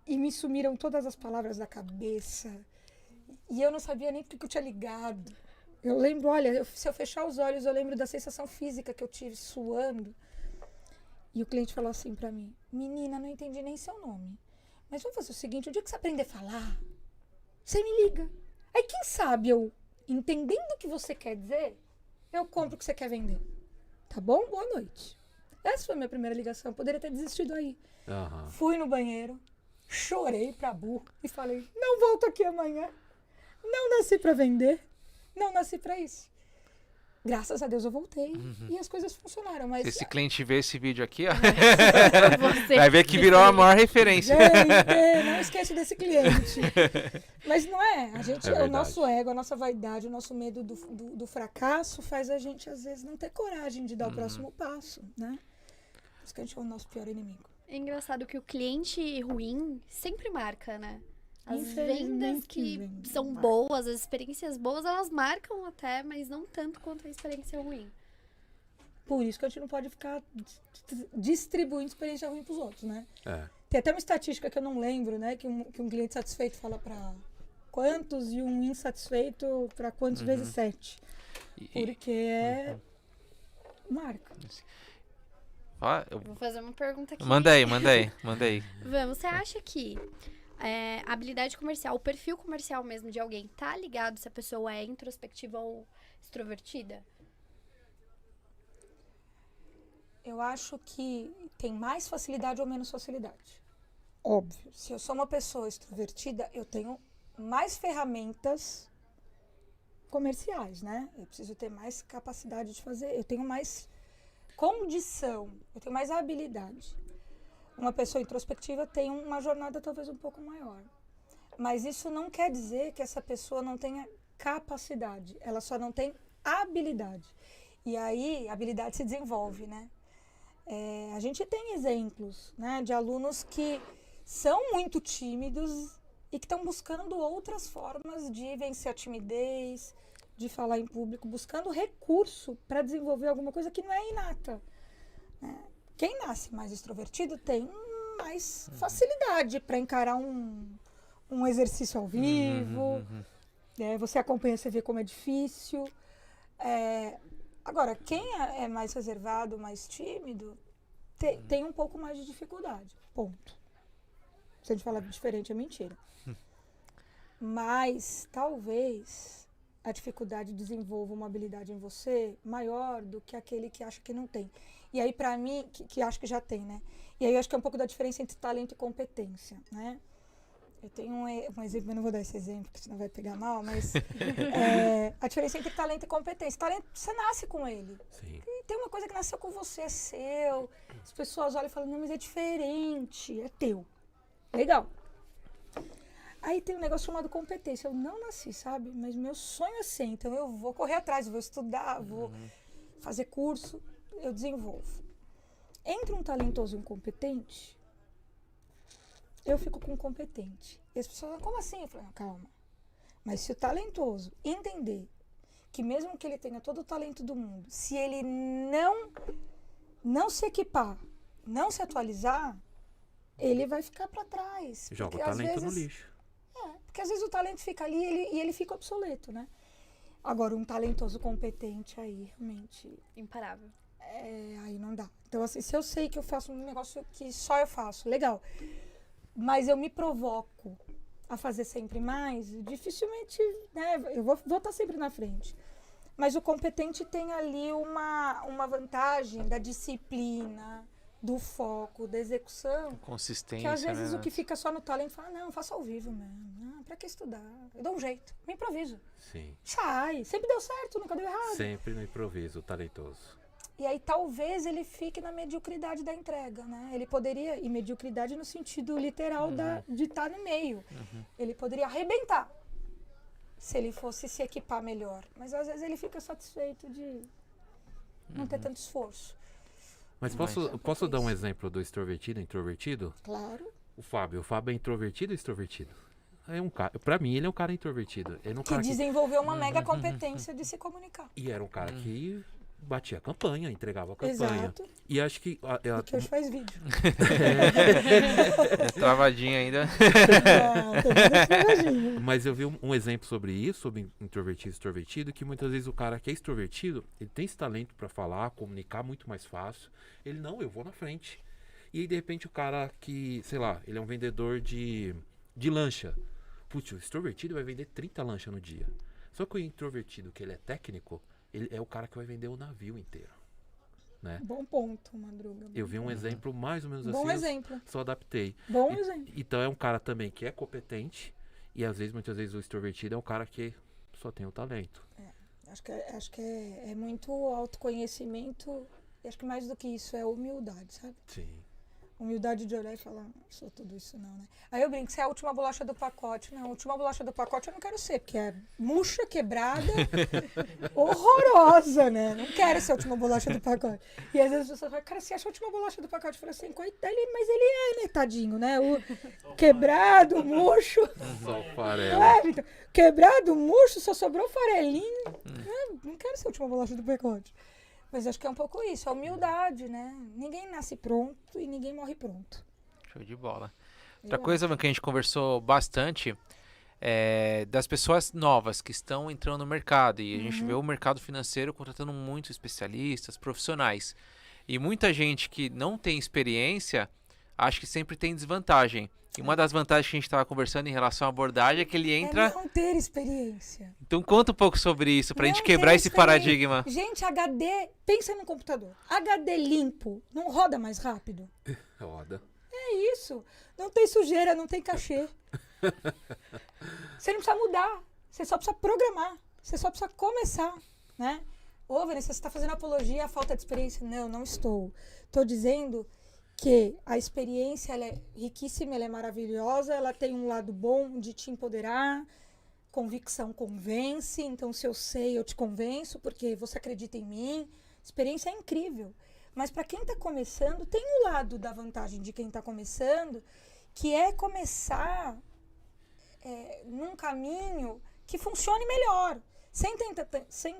E me sumiram todas as palavras da cabeça. E eu não sabia nem porque eu tinha ligado. Eu lembro, olha, se eu fechar os olhos, eu lembro da sensação física que eu tive suando. E o cliente falou assim pra mim, menina, não entendi nem seu nome. Mas vamos fazer o seguinte, o dia que você aprender a falar, você me liga. Aí quem sabe eu entendendo o que você quer dizer, eu compro o que você quer vender. Tá bom? Boa noite. Essa foi a minha primeira ligação. Eu poderia ter desistido aí. Aham. Fui no banheiro, chorei pra burro e falei, não volto aqui amanhã. Não nasci pra vender. Não nasci pra isso. Graças a Deus eu voltei e as coisas funcionaram. Mas Se esse cliente vê esse vídeo aqui, ó, Você- vai ver que virou a maior referência. gente, não esquece desse cliente. Mas não é. A gente, É o verdade. nosso ego, a nossa vaidade, o nosso medo do fracasso faz a gente, às vezes, não ter coragem de dar o próximo passo, né? Por isso que a gente é o nosso pior inimigo. É engraçado que o cliente ruim sempre marca, né? As Infelizmente, vendas que vende, são marca. boas, as experiências boas, elas marcam até, mas não tanto quanto a experiência ruim. Por isso que a gente não pode ficar distribuindo experiência ruim pros outros, né? É. Tem até uma estatística que eu não lembro, né? Que um cliente satisfeito fala para quantos e um insatisfeito para quantos vezes 7. Porque é marca. Ó, Vou fazer uma pergunta aqui. manda aí. Vamos, você acha que a habilidade comercial, o perfil comercial mesmo de alguém, tá ligado se a pessoa é introspectiva ou extrovertida? Eu acho que tem mais facilidade ou menos facilidade. Óbvio. Se eu sou uma pessoa extrovertida, eu tenho mais ferramentas comerciais, né? Eu preciso ter mais capacidade de fazer, eu tenho mais condição, eu tenho mais habilidade. Uma pessoa introspectiva tem uma jornada talvez um pouco maior. Mas isso não quer dizer que essa pessoa não tenha capacidade, ela só não tem habilidade. E aí a habilidade se desenvolve, né? A gente tem exemplos, né, de alunos que são muito tímidos e que estão buscando outras formas de vencer a timidez, de falar em público, buscando recurso para desenvolver alguma coisa que não é inata, né? Quem nasce mais extrovertido tem mais facilidade para encarar um exercício ao vivo. Você acompanha, você vê como é difícil. Agora, quem é mais reservado, mais tímido, tem um pouco mais de dificuldade. Ponto. Se a gente falar diferente, é mentira. Mas, talvez, a dificuldade desenvolva uma habilidade em você maior do que aquele que acha que não tem. E aí, pra mim, que acho que já tem, né? E aí, eu acho que é um pouco da diferença entre talento e competência, né? Eu tenho um exemplo, eu não vou dar esse exemplo, porque senão vai pegar mal, mas a diferença entre talento e competência. Talento, você nasce com ele. Sim. E tem uma coisa que nasceu com você, é seu. As pessoas olham e falam, não, mas é diferente, é teu. Legal. Aí tem um negócio chamado competência. Eu não nasci, sabe? Mas meu sonho é ser. Então eu vou correr atrás, vou estudar, vou fazer curso, eu desenvolvo. Entre um talentoso e um competente, eu fico com o competente. E as pessoas falam, como assim? Eu falo, calma. Mas se o talentoso entender que mesmo que ele tenha todo o talento do mundo, se ele não se equipar, não se atualizar, ele vai ficar para trás. Joga o Porque, às talento no vezes, lixo. porque às vezes o talento fica ali e ele fica obsoleto, né? Agora, um talentoso competente aí, realmente, Imparável. aí não dá. Então, assim, se eu sei que eu faço um negócio que só eu faço, legal. Mas eu me provoco a fazer sempre mais, dificilmente, né? Eu vou estar sempre na frente. Mas o competente tem ali uma vantagem da disciplina, do foco, da execução. Consistência, Que às vezes né? o que fica só no talento fala, não, faça ao vivo mesmo. Não, pra que estudar? Eu dou um jeito, me improviso. Sim. Sai, sempre deu certo, nunca deu errado. Sempre no improviso, talentoso. E aí talvez ele fique na mediocridade da entrega, né? Ele poderia, e mediocridade no sentido literal de estar no meio. Ele poderia arrebentar se ele fosse se equipar melhor. Mas às vezes ele fica satisfeito de não ter tanto esforço. Mas posso dar um exemplo do extrovertido e introvertido? Claro. O Fábio é introvertido ou extrovertido? É um cara, pra mim ele é um cara introvertido. Ele é um Que cara desenvolveu uma mega competência de se comunicar. E era um cara que batia a campanha, entregava a campanha. Exato. E acho que Porque hoje faz vídeo. Travadinha ainda. Mas eu vi um exemplo sobre isso, sobre introvertido e extrovertido, que muitas vezes o cara que é extrovertido, ele tem esse talento pra falar, comunicar muito mais fácil. Ele, não, eu vou na frente. E aí, de repente, o cara que, sei lá, ele é um vendedor de lancha. Putz, o extrovertido vai vender 30 lanchas no dia. Só que o introvertido, que ele é técnico, ele é o cara que vai vender o navio inteiro. Né? Bom ponto, Madruga. Eu vi um exemplo mais ou menos Bom assim. exemplo. Só adaptei. Bom exemplo. Então é um cara também que é competente. E às vezes, muitas vezes, o extrovertido é um cara que só tem o talento. Acho que é muito autoconhecimento. E acho que mais do que isso é humildade, sabe? Sim. Humildade de olhar e falar, não sou tudo isso não, né? Aí eu brinco, você é a última bolacha do pacote. Não, a última bolacha do pacote eu não quero ser, porque é murcha, quebrada, horrorosa, né? Não quero ser a última bolacha do pacote. E às vezes as pessoas falam, cara, você acha a última bolacha do pacote? Eu falo assim, coitado, mas ele é, né, tadinho, né? O quebrado, o murcho. Só farelo. Então, quebrado, murcho, só sobrou farelinho. Não quero ser a última bolacha do pacote. Mas acho que é um pouco isso, a humildade, né? Ninguém nasce pronto e ninguém morre pronto. Show de bola. Outra coisa que a gente conversou bastante é das pessoas novas que estão entrando no mercado. E a gente vê o mercado financeiro contratando muitos especialistas, profissionais. E muita gente que não tem experiência, acha que sempre tem desvantagem. E uma das vantagens que a gente estava conversando em relação à abordagem é que ele entra... É não ter experiência. Então conta um pouco sobre isso, pra gente Não quebrar ter esse experiência. paradigma. Gente, HD, pensa no computador. HD limpo, não roda mais rápido? Roda. É isso. Não tem sujeira, não tem cachê. Você não precisa mudar. Você só precisa programar. Você só precisa começar, né? Ô, Vanessa, você está fazendo apologia à falta de experiência? Não, não estou. Estou dizendo que a experiência ela é riquíssima, ela é maravilhosa, ela tem um lado bom de te empoderar, convicção convence, então se eu sei, eu te convenço, porque você acredita em mim. Experiência é incrível. Mas para quem está começando, tem um lado da vantagem de quem está começando, que é começar num caminho que funcione melhor, sem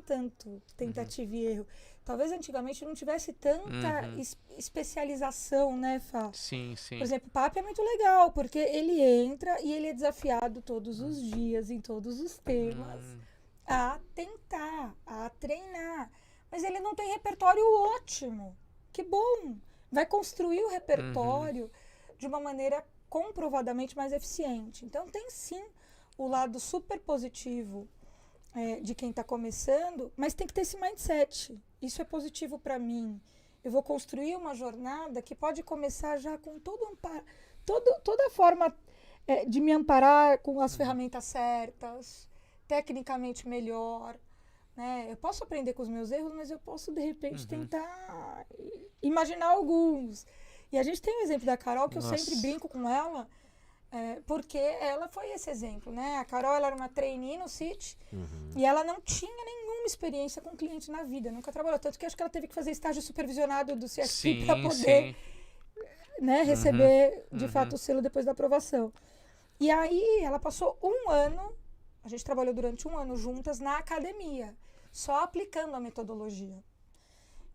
tanto tentativa e erro. Talvez antigamente não tivesse tanta especialização, né, Fá? Sim, sim. Por exemplo, o PAP é muito legal, porque ele entra e ele é desafiado todos os dias, em todos os temas, a tentar, a treinar. Mas ele não tem repertório ótimo. Que bom! Vai construir o repertório de uma maneira comprovadamente mais eficiente. Então, tem sim o lado super positivo de quem está começando, mas tem que ter esse mindset. Isso é positivo para mim. Eu vou construir uma jornada que pode começar já com toda a forma de me amparar com as ferramentas certas, tecnicamente melhor. Né? Eu posso aprender com os meus erros, mas eu posso, de repente, tentar imaginar alguns. E a gente tem o exemplo da Carol, que eu sempre brinco com ela, porque ela foi esse exemplo, né? A Carol, ela era uma trainee no Citi e ela não tinha nenhuma experiência com cliente na vida, nunca trabalhou. Tanto que acho que ela teve que fazer estágio supervisionado do CSP para poder né, receber, de fato, o selo depois da aprovação. E aí, ela passou um ano, a gente trabalhou durante um ano juntas na academia, só aplicando a metodologia.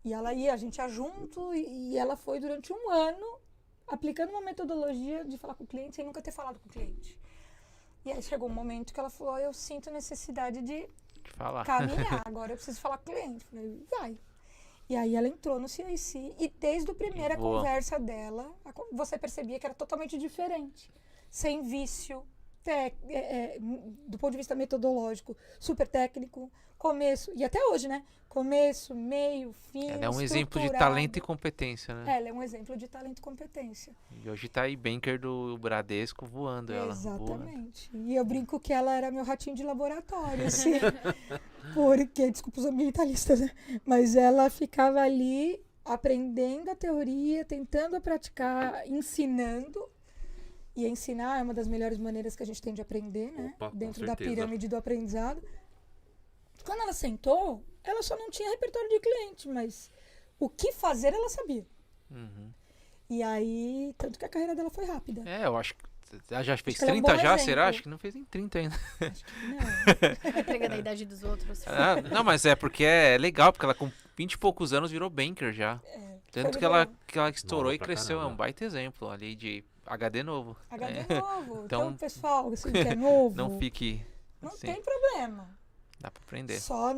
E ela ia, a gente ia junto, e ela foi durante um ano aplicando uma metodologia de falar com o cliente sem nunca ter falado com o cliente. E aí chegou um momento que ela falou, eu sinto necessidade de caminhar, agora eu preciso falar com o cliente. Eu falei, vai. E aí ela entrou no CIC e desde a primeira conversa dela, você percebia que era totalmente diferente. Sem vício, do ponto de vista metodológico, super técnico, começo, e até hoje, né? Começo, meio, fim, ela é um exemplo de talento e competência, né? Ela é um exemplo de talento e competência. E hoje tá aí banker do Bradesco voando ela. Exatamente. Voando. E eu brinco que ela era meu ratinho de laboratório, assim. Porque, desculpa os ambientalistas, né? Mas ela ficava ali aprendendo a teoria, tentando a praticar, ensinando. E ensinar é uma das melhores maneiras que a gente tem de aprender, né? Opa, dentro da pirâmide do aprendizado. Quando ela sentou, ela só não tinha repertório de cliente, mas o que fazer ela sabia. E aí, tanto que a carreira dela foi rápida. Eu acho que ela já fez 30 já, será? Acho que não fez nem 30 ainda. Acho que não. Entregando a idade dos outros. Não, mas é porque é legal, porque ela com 20 e poucos anos virou banker já. Tanto que ela estourou Nova e cresceu, caramba. É um baita exemplo ali de HD novo. HD novo. Então, Então, pessoal, assim, que é novo, Não fique não assim, tem problema. dá pra aprender. Só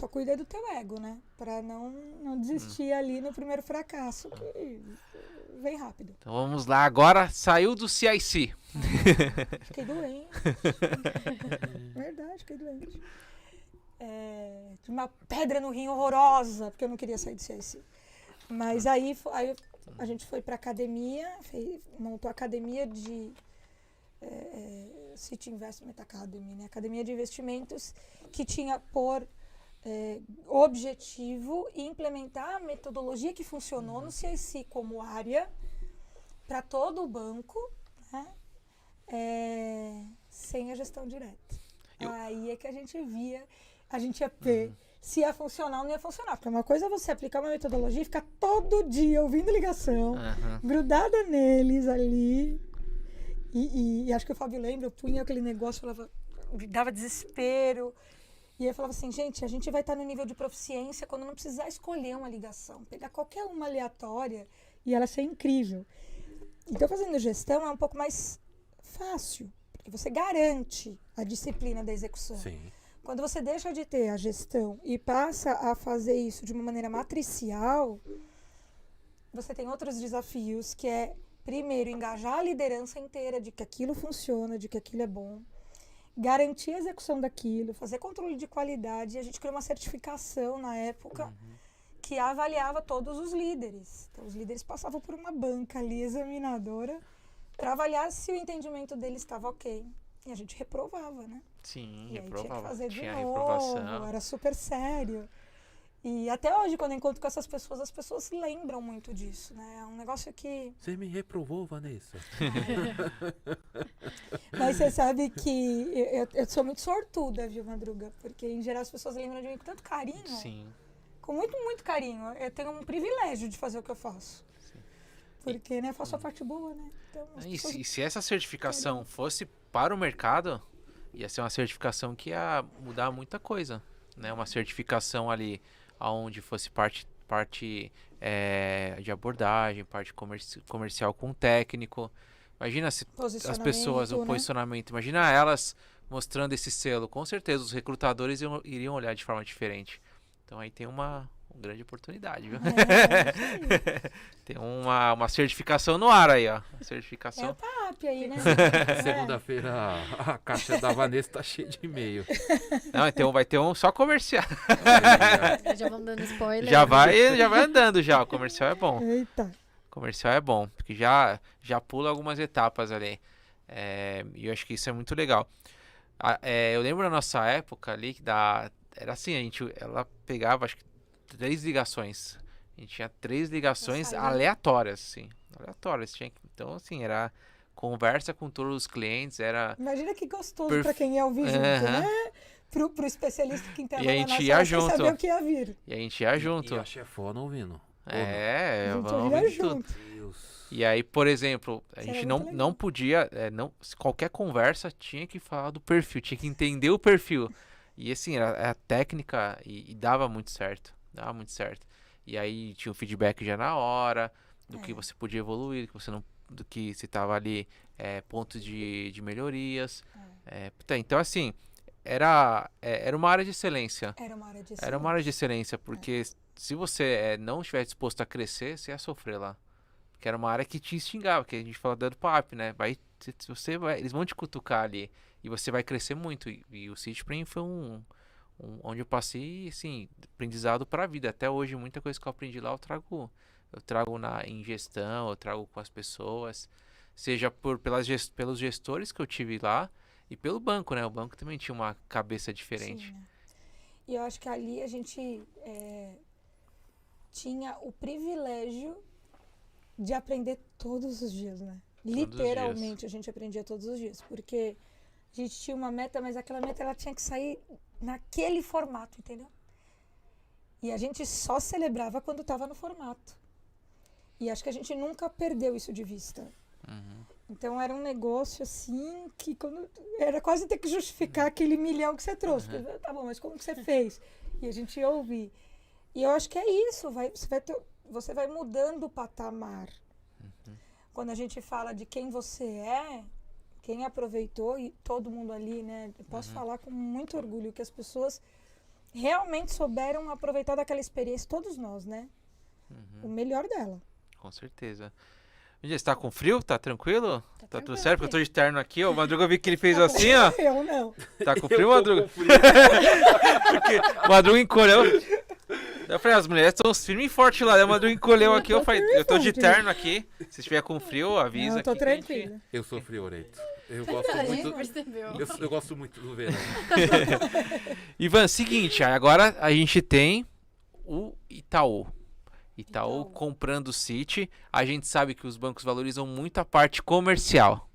cuida do teu ego, né? Pra não desistir ali no primeiro fracasso, que vem rápido. Então vamos lá, agora saiu do CIC. Fiquei doente. Verdade. verdade, fiquei doente. Tinha uma pedra no rim horrorosa, porque eu não queria sair do CIC. Mas aí a gente foi para academia, montou a academia de City Investment Academy, né? Academia de investimentos, que tinha por objetivo implementar a metodologia que funcionou no CIC como área para todo o banco, né? Sem a gestão direta. Aí é que a gente ia ver se ia funcionar ou não ia funcionar. Porque uma coisa é você aplicar uma metodologia e ficar todo dia ouvindo ligação, grudada neles ali. E acho que o Fábio lembra, eu punha aquele negócio, me dava desespero. E eu falava assim, gente, a gente vai estar no nível de proficiência quando não precisar escolher uma ligação. Pegar qualquer uma aleatória e ela ser incrível. Então, fazendo gestão é um pouco mais fácil, porque você garante a disciplina da execução. Sim. Quando você deixa de ter a gestão e passa a fazer isso de uma maneira matricial, você tem outros desafios, que é, primeiro, engajar a liderança inteira de que aquilo funciona, de que aquilo é bom, garantir a execução daquilo, fazer controle de qualidade. E a gente criou uma certificação na época que avaliava todos os líderes. Então, os líderes passavam por uma banca ali, examinadora, para avaliar se o entendimento deles estava ok. E a gente reprovava, né? Sim, e reprovava. Tinha que fazer de Tinha novo, reprovação. era super sério. E até hoje, quando eu encontro com essas pessoas, as pessoas se lembram muito disso, né? É um negócio que... Você me reprovou, Vanessa. Mas você sabe que eu sou muito sortuda, viu, Madruga? Porque, em geral, as pessoas lembram de mim com tanto carinho. Sim. Com muito, muito carinho. Eu tenho um privilégio de fazer o que eu faço. Porque, né, eu faço a parte boa, né? Então, E se essa certificação fosse para o mercado, ia ser uma certificação que ia mudar muita coisa, né? Uma certificação ali onde fosse parte de abordagem, parte comercial com técnico. Imagina se as pessoas, o posicionamento, imagina elas mostrando esse selo. Com certeza os recrutadores iriam olhar de forma diferente. Então aí tem uma grande oportunidade, viu? Tem uma certificação no ar aí, ó. Certificação. É o PAP aí, né? Segunda-feira a caixa da Vanessa tá cheia de e-mail. Não, então vai ter um só comercial. Já vamos dando spoiler. Já vai andando já. O comercial é bom. Eita. Comercial é bom, porque já pula algumas etapas ali. E eu acho que isso é muito legal. Eu lembro na nossa época ali que era assim, ela pegava acho que 3 ligações. A gente tinha 3 ligações aleatórias, assim. Aleatórias. Então, assim, era conversa com todos os clientes, era... Imagina que gostoso pra quem ia ouvir junto, né? Pro especialista que entrava lá na sala sem saber o que ia vir. E a gente ia junto. E a chefona ouvindo. Vamos ouvir junto. E aí, por exemplo, a gente não podia... qualquer conversa tinha que falar do perfil, tinha que entender o perfil. E assim, a técnica e dava muito certo. Dava muito certo. E aí tinha o feedback já na hora, do que você podia evoluir, do que se tava ali pontos de melhorias. Então, assim, era uma área de excelência. Era uma área de excelência, porque se você não estiver disposto a crescer, você ia sofrer lá. Porque era uma área que te instigava, que a gente fala dando papo, né? Eles vão te cutucar ali e você vai crescer muito. E o Citiprim foi onde eu passei, assim, aprendizado para a vida. Até hoje, muita coisa que eu aprendi lá eu trago em gestão, eu trago com as pessoas, seja pelos gestores que eu tive lá e pelo banco, né? O banco também tinha uma cabeça diferente. Sim, né? E eu acho que ali a gente tinha o privilégio de aprender todos os dias, né? Literalmente, a gente aprendia todos os dias, porque a gente tinha uma meta, mas aquela meta ela tinha que sair naquele formato, entendeu? E a gente só celebrava quando estava no formato. E acho que a gente nunca perdeu isso de vista. Então era um negócio assim que era quase ter que justificar aquele milhão que você trouxe. Porque, tá bom, mas como que você fez? E a gente ia ouvir. E eu acho que é isso, você vai mudando o patamar. Quando a gente fala de quem você é, quem aproveitou, e todo mundo ali, né? Eu posso falar com muito orgulho que as pessoas realmente souberam aproveitar daquela experiência, todos nós, né? O melhor dela. Com certeza. Você tá com frio? Tá tranquilo? Tá tudo tranquilo, certo? Porque eu tô filho. de terno aqui, ó. O Madruga, eu vi que ele fez assim, ó. Eu não. Tá com frio, Madruga? Porque o Madruga encolheu. Eu falei, as mulheres estão firme e forte lá. Daí o Madruga encolheu aqui. Eu falei, eu tô de terno aqui. Se estiver com frio, avisa Não, eu tô aqui que a gente- tranquila. Eu sou friorento. Eu gosto A gente muito. percebeu. Eu gosto muito do verão. Ivan, seguinte, agora a gente tem o Itaú. Itaú comprando o Citi. A gente sabe que os bancos valorizam muito a parte comercial,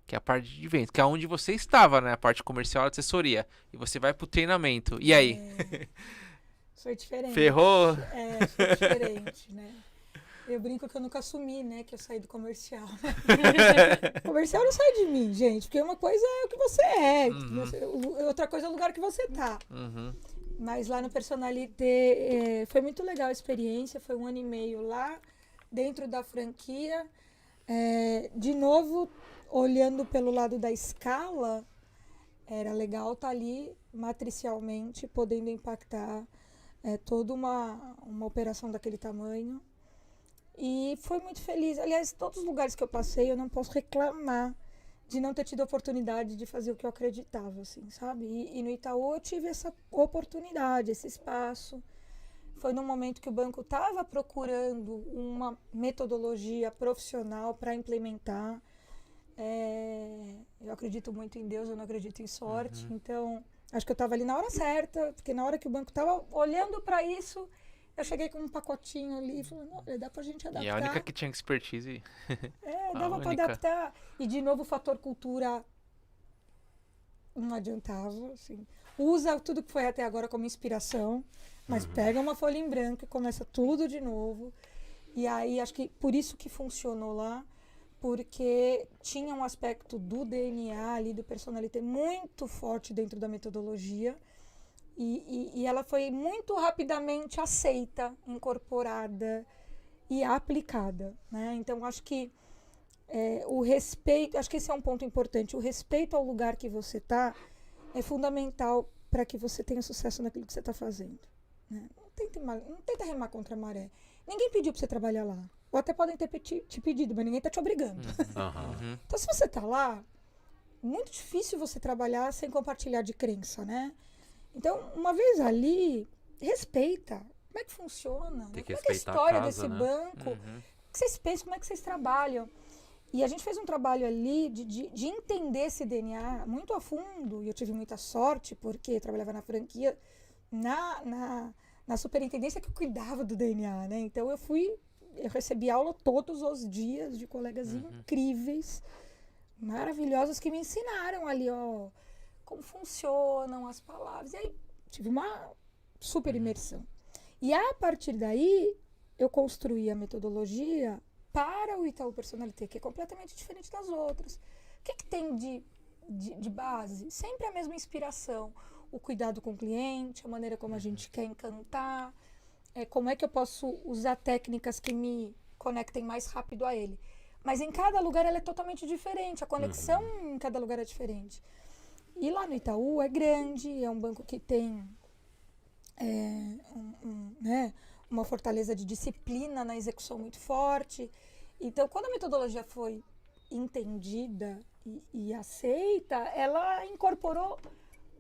que é a parte de vendas, que é onde você estava, né? A parte comercial, a assessoria. E você vai pro treinamento. E aí? Sou diferente. Ferrou? É, sou diferente, né? Eu brinco que eu nunca assumi, né, que eu saí do comercial. O comercial não sai de mim, gente, porque uma coisa é o que você é, outra coisa é o lugar que você tá. Uhum. Mas lá no Personalité foi muito legal a experiência, foi 1 ano e meio lá, dentro da franquia. De novo, olhando pelo lado da escala, era legal estar ali matricialmente, podendo impactar toda uma operação daquele tamanho. E foi muito feliz. Aliás, todos os lugares que eu passei, eu não posso reclamar de não ter tido a oportunidade de fazer o que eu acreditava, assim, sabe? E no Itaú eu tive essa oportunidade, esse espaço. Foi num momento que o banco estava procurando uma metodologia profissional para implementar. Eu acredito muito em Deus, eu não acredito em sorte. Então, acho que eu estava ali na hora certa, porque na hora que o banco estava olhando para isso, eu cheguei com um pacotinho ali e falei, olha, dá pra gente adaptar. E a única que tinha expertise. Dava pra única. adaptar. E de novo o fator cultura não adiantava, assim. Usa tudo que foi até agora como inspiração, mas pega uma folha em branco e começa tudo de novo. E aí acho que por isso que funcionou lá, porque tinha um aspecto do DNA ali, do personalité muito forte dentro da metodologia. E ela foi muito rapidamente aceita, incorporada e aplicada, né? Então, acho que o respeito, acho que esse é um ponto importante, o respeito ao lugar que você está é fundamental para que você tenha sucesso naquilo que você está fazendo, né? Não tenta remar contra a maré. Ninguém pediu para você trabalhar lá. Ou até podem ter te pedido, mas ninguém está te obrigando. Então, se você está lá, muito difícil você trabalhar sem compartilhar de crença, né? Então, uma vez ali, respeita. Como é que funciona? Tem que como é que é a respeitar a história casa, desse né? banco? O que vocês pensam? Como é que vocês trabalham? E a gente fez um trabalho ali de entender esse DNA muito a fundo. E eu tive muita sorte, porque eu trabalhava na franquia, na superintendência que eu cuidava do DNA, né? Então, eu recebi aula todos os dias de colegas incríveis, maravilhosos, que me ensinaram ali, ó, como funcionam as palavras. E aí tive uma super imersão. E a partir daí, eu construí a metodologia para o Itaú Personalité, que é completamente diferente das outras. O que tem de base? Sempre a mesma inspiração. O cuidado com o cliente, a maneira como a gente quer encantar, como é que eu posso usar técnicas que me conectem mais rápido a ele. Mas em cada lugar ela é totalmente diferente. A conexão em cada lugar é diferente. E lá no Itaú é grande, é um banco que tem né, uma fortaleza de disciplina na execução muito forte. Então, quando a metodologia foi entendida e aceita, ela incorporou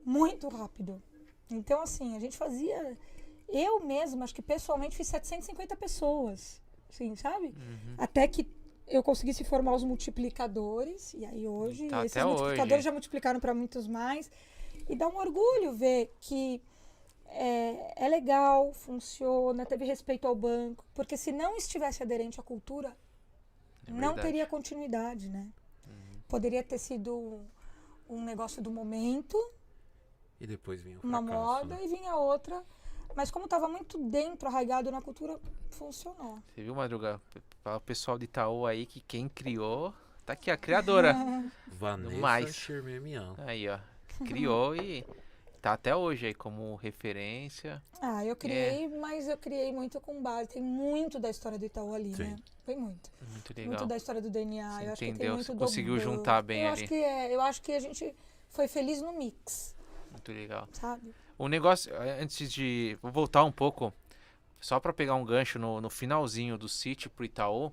muito rápido. Então, assim, a gente fazia... Eu mesma, acho que pessoalmente, fiz 750 pessoas, assim, sabe? Até que eu conseguisse formar os multiplicadores, e aí hoje, esses multiplicadores já multiplicaram para muitos mais, e dá um orgulho ver que é legal, funciona, teve respeito ao banco, porque se não estivesse aderente à cultura, não teria continuidade, né? Poderia ter sido um negócio do momento, E depois vinha o uma fracasso, moda, né? e vinha outra, mas como estava muito dentro, arraigado na cultura, funcionou. Você viu, Madruga? Fala o pessoal de Itaú aí que quem criou... Tá aqui, a criadora. Vanessa Mais. Xermemian. Aí, ó. Criou e tá até hoje aí como referência. Eu criei, mas eu criei muito com base. Tem muito da história do Itaú ali, Sim. né? Tem muito. Muito legal. Muito da história do DNA. Você eu acho que tem entendeu, muito você do conseguiu banco. juntar bem ali. Eu acho que a gente foi feliz no mix, Muito legal. sabe? O negócio, antes de... Vou voltar um pouco, só para pegar um gancho no finalzinho do Citi pro Itaú,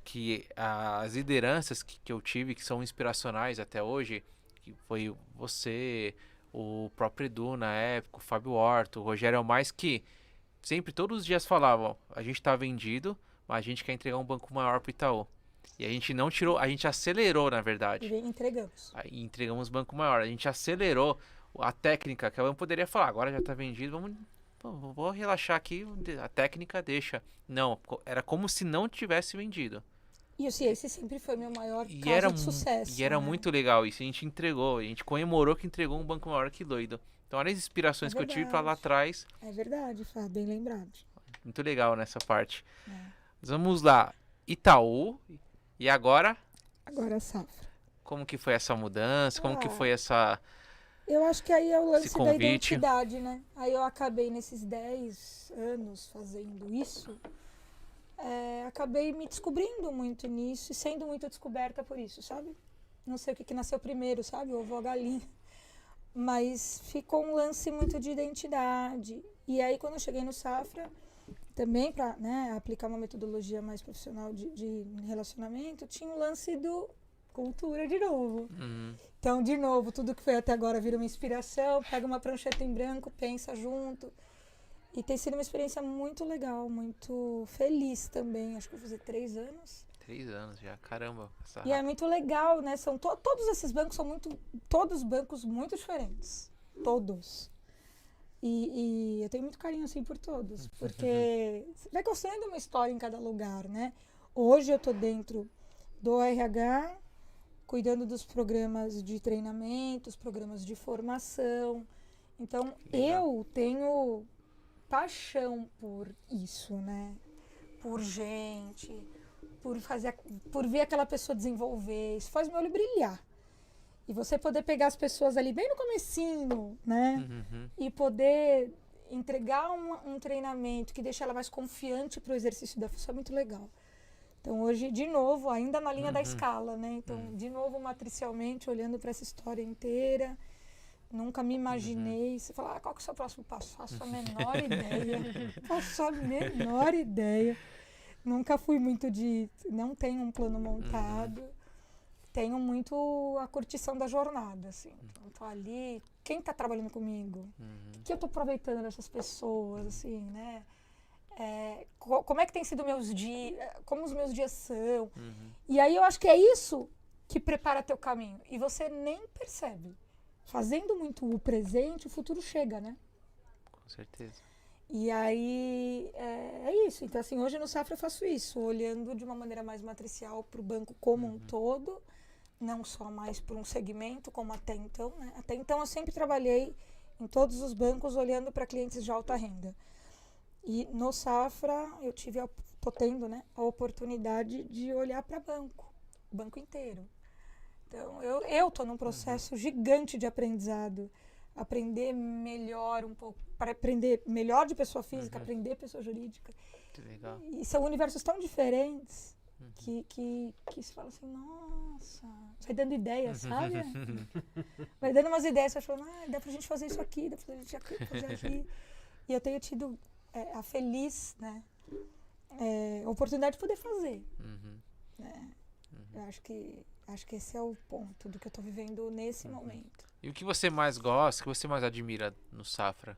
que as lideranças que eu tive, que são inspiracionais até hoje, que foi você, o próprio Edu na época, o Fábio Horto, o Rogério Almais, que sempre, todos os dias falavam, a gente tá vendido, mas a gente quer entregar um banco maior pro Itaú. E a gente não tirou, a gente acelerou, na verdade. E entregamos. Aí entregamos banco maior. A gente acelerou a técnica, que eu poderia falar, agora já tá vendido, vou relaxar aqui, a técnica deixa. Não, era como se não tivesse vendido. E esse sempre foi meu maior caso de sucesso. E era muito legal isso, a gente entregou, a gente comemorou que entregou um banco maior que doido. Então, olha as inspirações que eu tive pra lá atrás. É verdade, Fá, bem lembrado. Muito legal nessa parte. Vamos lá, Itaú, e agora? Agora a Safra. Como que foi essa mudança? Como que foi essa... Eu acho que aí é o lance da identidade, né? Aí eu acabei nesses 10 anos fazendo isso, acabei me descobrindo muito nisso e sendo muito descoberta por isso, sabe? Não sei o que nasceu primeiro, sabe? O ovo ou a galinha. Mas ficou um lance muito de identidade. E aí quando eu cheguei no Safra, também para, né, aplicar uma metodologia mais profissional de relacionamento, tinha um lance do cultura de novo. Então, de novo, tudo que foi até agora vira uma inspiração, pega uma prancheta em branco, pensa junto. E tem sido uma experiência muito legal, muito feliz também. Acho que vou fazer 3 anos. 3 anos já, caramba. E é muito legal, né? São todos esses bancos são todos bancos muito diferentes. Todos. E eu tenho muito carinho, assim, por todos. Porque você vai construindo uma história em cada lugar, né? Hoje eu tô dentro do RH, cuidando dos programas de treinamento, os programas de formação. Então, eu tenho paixão por isso, né? Por gente, por ver aquela pessoa desenvolver. Isso faz meu olho brilhar. E você poder pegar as pessoas ali bem no comecinho, né? E poder entregar um treinamento que deixa ela mais confiante para o exercício da função é muito legal. Então, hoje, de novo, ainda na linha da escala, né? Então, de novo, matricialmente, olhando para essa história inteira. Nunca me imaginei. Você fala, qual que é o seu próximo passo? Faço a menor ideia. Faço a menor ideia. Nunca fui muito não tenho um plano montado. Tenho muito a curtição da jornada, assim. Então, tô ali. Quem está trabalhando comigo? O que eu estou aproveitando dessas pessoas, assim, né? Como é que tem sido meus dias, como os meus dias são. E aí eu acho que é isso que prepara teu caminho. E você nem percebe. Fazendo muito o presente, o futuro chega, né? Com certeza. E aí é isso. Então, assim, hoje no Safra eu faço isso, olhando de uma maneira mais matricial para o banco como um todo, não só mais para um segmento, como até então, né? Até então eu sempre trabalhei em todos os bancos olhando para clientes de alta renda. E no Safra eu tô tendo, né, a oportunidade de olhar para o banco inteiro. Então eu tô num processo gigante de aprendizado, aprender melhor um pouco, para aprender melhor de pessoa física, aprender pessoa jurídica. Que legal. E são universos tão diferentes que se fala assim, nossa, vai dando ideias, sabe? Vai dando umas ideias, você fala, dá pra gente fazer isso aqui, dá pra gente fazer aqui. E eu tenho tido a feliz, né, oportunidade de poder fazer. Eu acho que esse é o ponto do que eu tô vivendo nesse momento. E o que você mais gosta, o que você mais admira no Safra?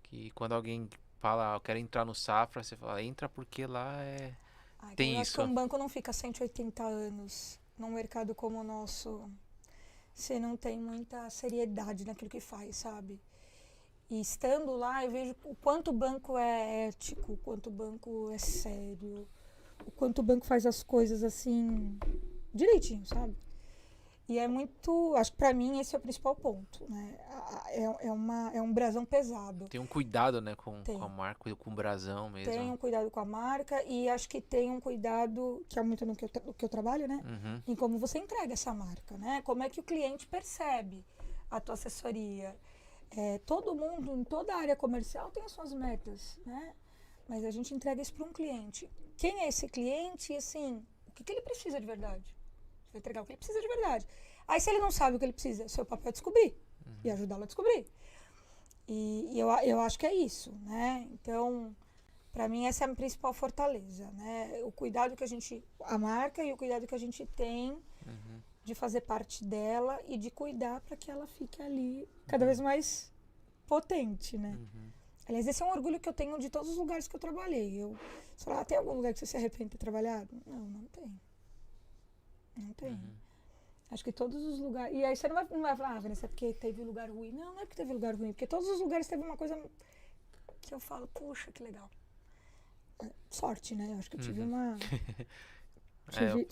Que quando alguém fala, eu quero entrar no Safra, você fala, entra porque lá tem eu isso. acho que um banco não fica 180 anos num mercado como o nosso. Você não tem muita seriedade naquilo que faz, sabe? E estando lá, eu vejo o quanto o banco é ético, o quanto o banco é sério, o quanto o banco faz as coisas assim, direitinho, sabe? E é muito, acho que pra mim esse é o principal ponto, né? É um brasão pesado. Tem um cuidado, né, com a marca, com o brasão mesmo. Tem um cuidado com a marca e acho que tem um cuidado, que é muito no que eu trabalho, né? Em como você entrega essa marca, né? Como é que o cliente percebe a tua assessoria. Todo mundo, em toda a área comercial tem as suas metas, né? Mas a gente entrega isso para um cliente. Quem é esse cliente e, assim, o que ele precisa de verdade? Você vai entregar o que ele precisa de verdade. Aí, se ele não sabe o que ele precisa, seu papel é descobrir e ajudá-lo a descobrir. E eu acho que é isso, né? Então, Para mim, essa é a minha principal fortaleza, né? O cuidado que a marca e o cuidado que a gente tem de fazer parte dela e de cuidar para que ela fique ali cada vez mais potente, né? Aliás, esse é um orgulho que eu tenho de todos os lugares que eu trabalhei. Você fala, tem algum lugar que você se arrepende de ter trabalhado? Não tem. Não tem. Acho que todos os lugares... E aí você não vai falar, Vanessa, é porque teve lugar ruim. Não é porque teve lugar ruim, porque todos os lugares teve uma coisa que eu falo, puxa, que legal. Sorte, né? Eu acho que eu tive uma...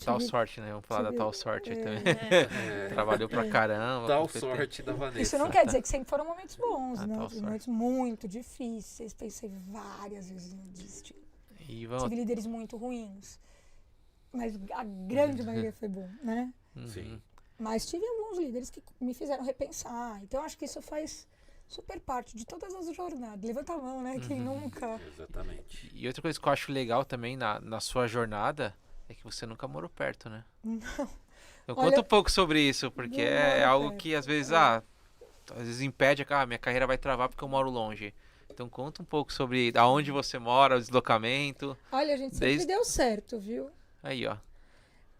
Tal sorte, né? Vamos falar da tal sorte também. Trabalhou pra caramba. Tal sorte da Vanessa. Isso não quer dizer que sempre foram momentos bons, né? Tal Momentos muito difíceis. Pensei várias vezes em desistir. Tive líderes muito ruins. Mas a grande maioria foi bom, né? Sim. Mas tive alguns líderes que me fizeram repensar. Então, acho que isso faz super parte de todas as jornadas. Levanta a mão, né? Quem nunca... Exatamente. E outra coisa que eu acho legal também na sua jornada é que você nunca morou perto, né? Não. Então conta um pouco sobre isso, porque é algo que às vezes, às vezes impede, minha carreira vai travar porque eu moro longe. Então conta um pouco sobre aonde você mora, o deslocamento. Olha, a gente sempre deu certo, viu? Aí, ó.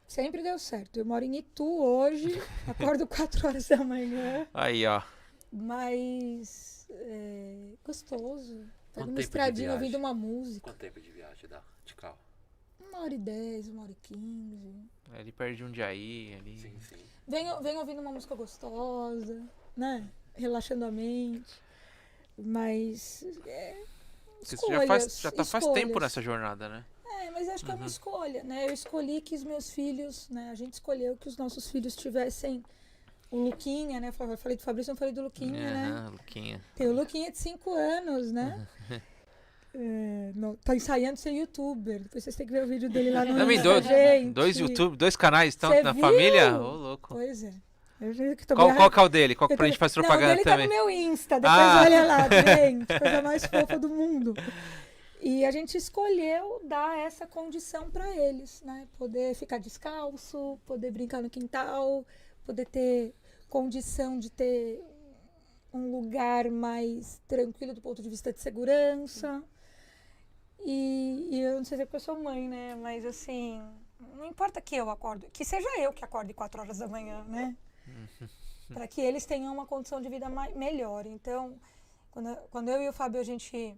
Sempre deu certo. Eu moro em Itu hoje, acordo 4 horas da manhã. Aí, ó. Mas gostoso. Pego uma tempo de estradinha viagem? ouvindo uma música. Quanto tempo de viagem dá de carro? 1h10, 1h15. Ali perto de Jundiaí, ali. Sim. Venho ouvindo uma música gostosa, né? Relaxando a mente. Mas Você escolhas, já faz tempo nessa jornada, né? Mas acho que é uma escolha, né? Eu escolhi que os meus filhos, né? A gente escolheu que os nossos filhos tivessem o Luquinha, né? Eu falei do Fabrício, não falei do Luquinha, né? Luquinha. Tem o Luquinha de 5 anos, né? Tá ensaiando ser youtuber. Depois vocês têm que ver o vídeo dele lá no Insta, gente. Dois YouTube, 2 canais estão na viu? família? Ô, louco. Pois é. Qual que é o dele? Qual que pra gente fazer propaganda ele também? Tá no meu Insta, depois olha lá, gente. Coisa mais fofa do mundo. E a gente escolheu dar essa condição para eles, né? Poder ficar descalço, poder brincar no quintal, poder ter condição de ter um lugar mais tranquilo do ponto de vista de segurança. E eu não sei se é porque eu sou mãe, né? Mas assim, não importa que eu acorde, que seja eu que acorde 4 horas da manhã, né? Para que eles tenham uma condição de vida melhor. Então, quando eu e o Fábio, a gente...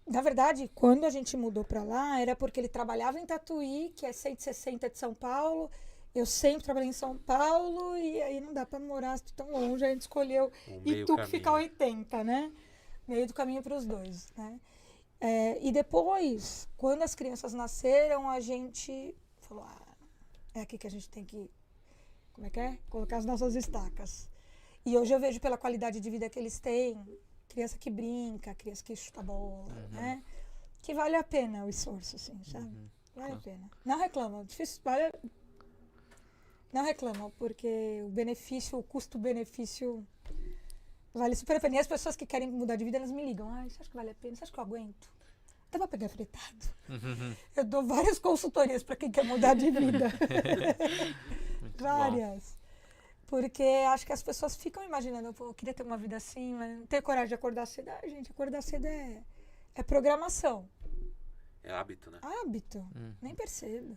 Na verdade, quando a gente mudou para lá, era porque ele trabalhava em Tatuí, que é 160 de São Paulo. Eu sempre trabalhei em São Paulo e aí não dá para morar tão longe. A gente escolheu Itu, que fica 80, né? Meio do caminho para os dois, né? E depois, quando as crianças nasceram, a gente falou, é aqui que a gente tem que, colocar as nossas estacas. E hoje eu vejo pela qualidade de vida que eles têm, criança que brinca, criança que chuta bola, né? Que vale a pena o esforço, assim, sabe? Vale a pena. Não reclamam, difícil, não reclamam, porque o custo-benefício vale super a pena. E as pessoas que querem mudar de vida, elas me ligam. Você acha que vale a pena? Você acha que eu aguento? Até pra pegar fretado. Eu dou várias consultorias para quem quer mudar de vida. Várias. Porque acho que as pessoas ficam imaginando, eu queria ter uma vida assim, mas não tenho coragem de acordar cedo. Gente, acordar cedo é programação. É hábito, né? Hábito. Nem percebo.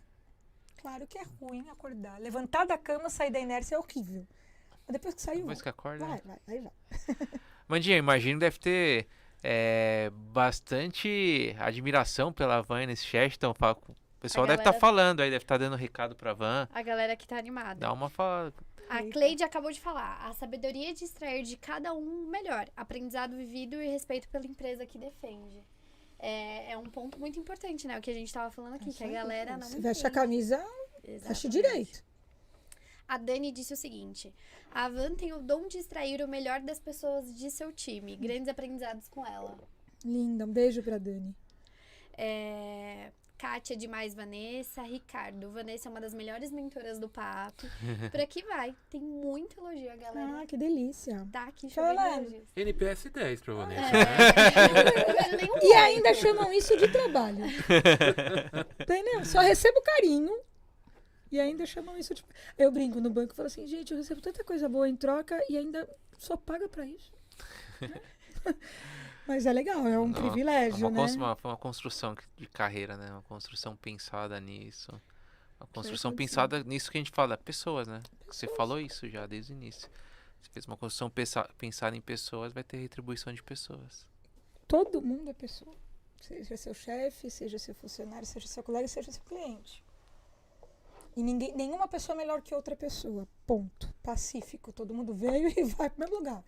Claro que é ruim acordar. Levantar da cama, sair da inércia é horrível. Mas depois que saiu, depois que acorda, vai. Mandinha, imagino deve ter bastante admiração pela Van nesse chat. Então, o pessoal deve estar falando aí, deve estar dando recado pra Van. A galera que tá animada. Dá uma fala. A Cleide acabou de falar. A sabedoria de extrair de cada um o melhor. Aprendizado vivido e respeito pela empresa que defende. É um ponto muito importante, né? O que a gente tava falando aqui, que a galera não se veste a camisa, veste direito. A Dani disse o seguinte: a Van tem o dom de extrair o melhor das pessoas de seu time. Grandes aprendizados com ela. Linda, um beijo pra Dani. Kátia demais, Vanessa. Ricardo, Vanessa é uma das melhores mentoras do papo. Por aqui vai. Tem muito elogio, a galera. Que delícia. Tá aqui chovendo elogios. NPS 10 pra Vanessa. E ainda chamam isso de trabalho. Entendeu? Só recebo carinho. E ainda chamam isso de... Eu brinco no banco e falo assim, gente, eu recebo tanta coisa boa em troca e ainda só paga pra isso. Mas é legal, é um privilégio, né? Foi uma construção de carreira, né? Uma construção pensada nisso. Uma construção pensada nisso que a gente fala, pessoas, né? Você falou isso já desde o início. Você fez uma construção pensada em pessoas, vai ter retribuição de pessoas. Todo mundo é pessoa. Seja seu chefe, seja seu funcionário, seja seu colega, seja seu cliente. E nenhuma pessoa é melhor que outra pessoa. Ponto. Pacífico. Todo mundo veio e vai para o mesmo lugar.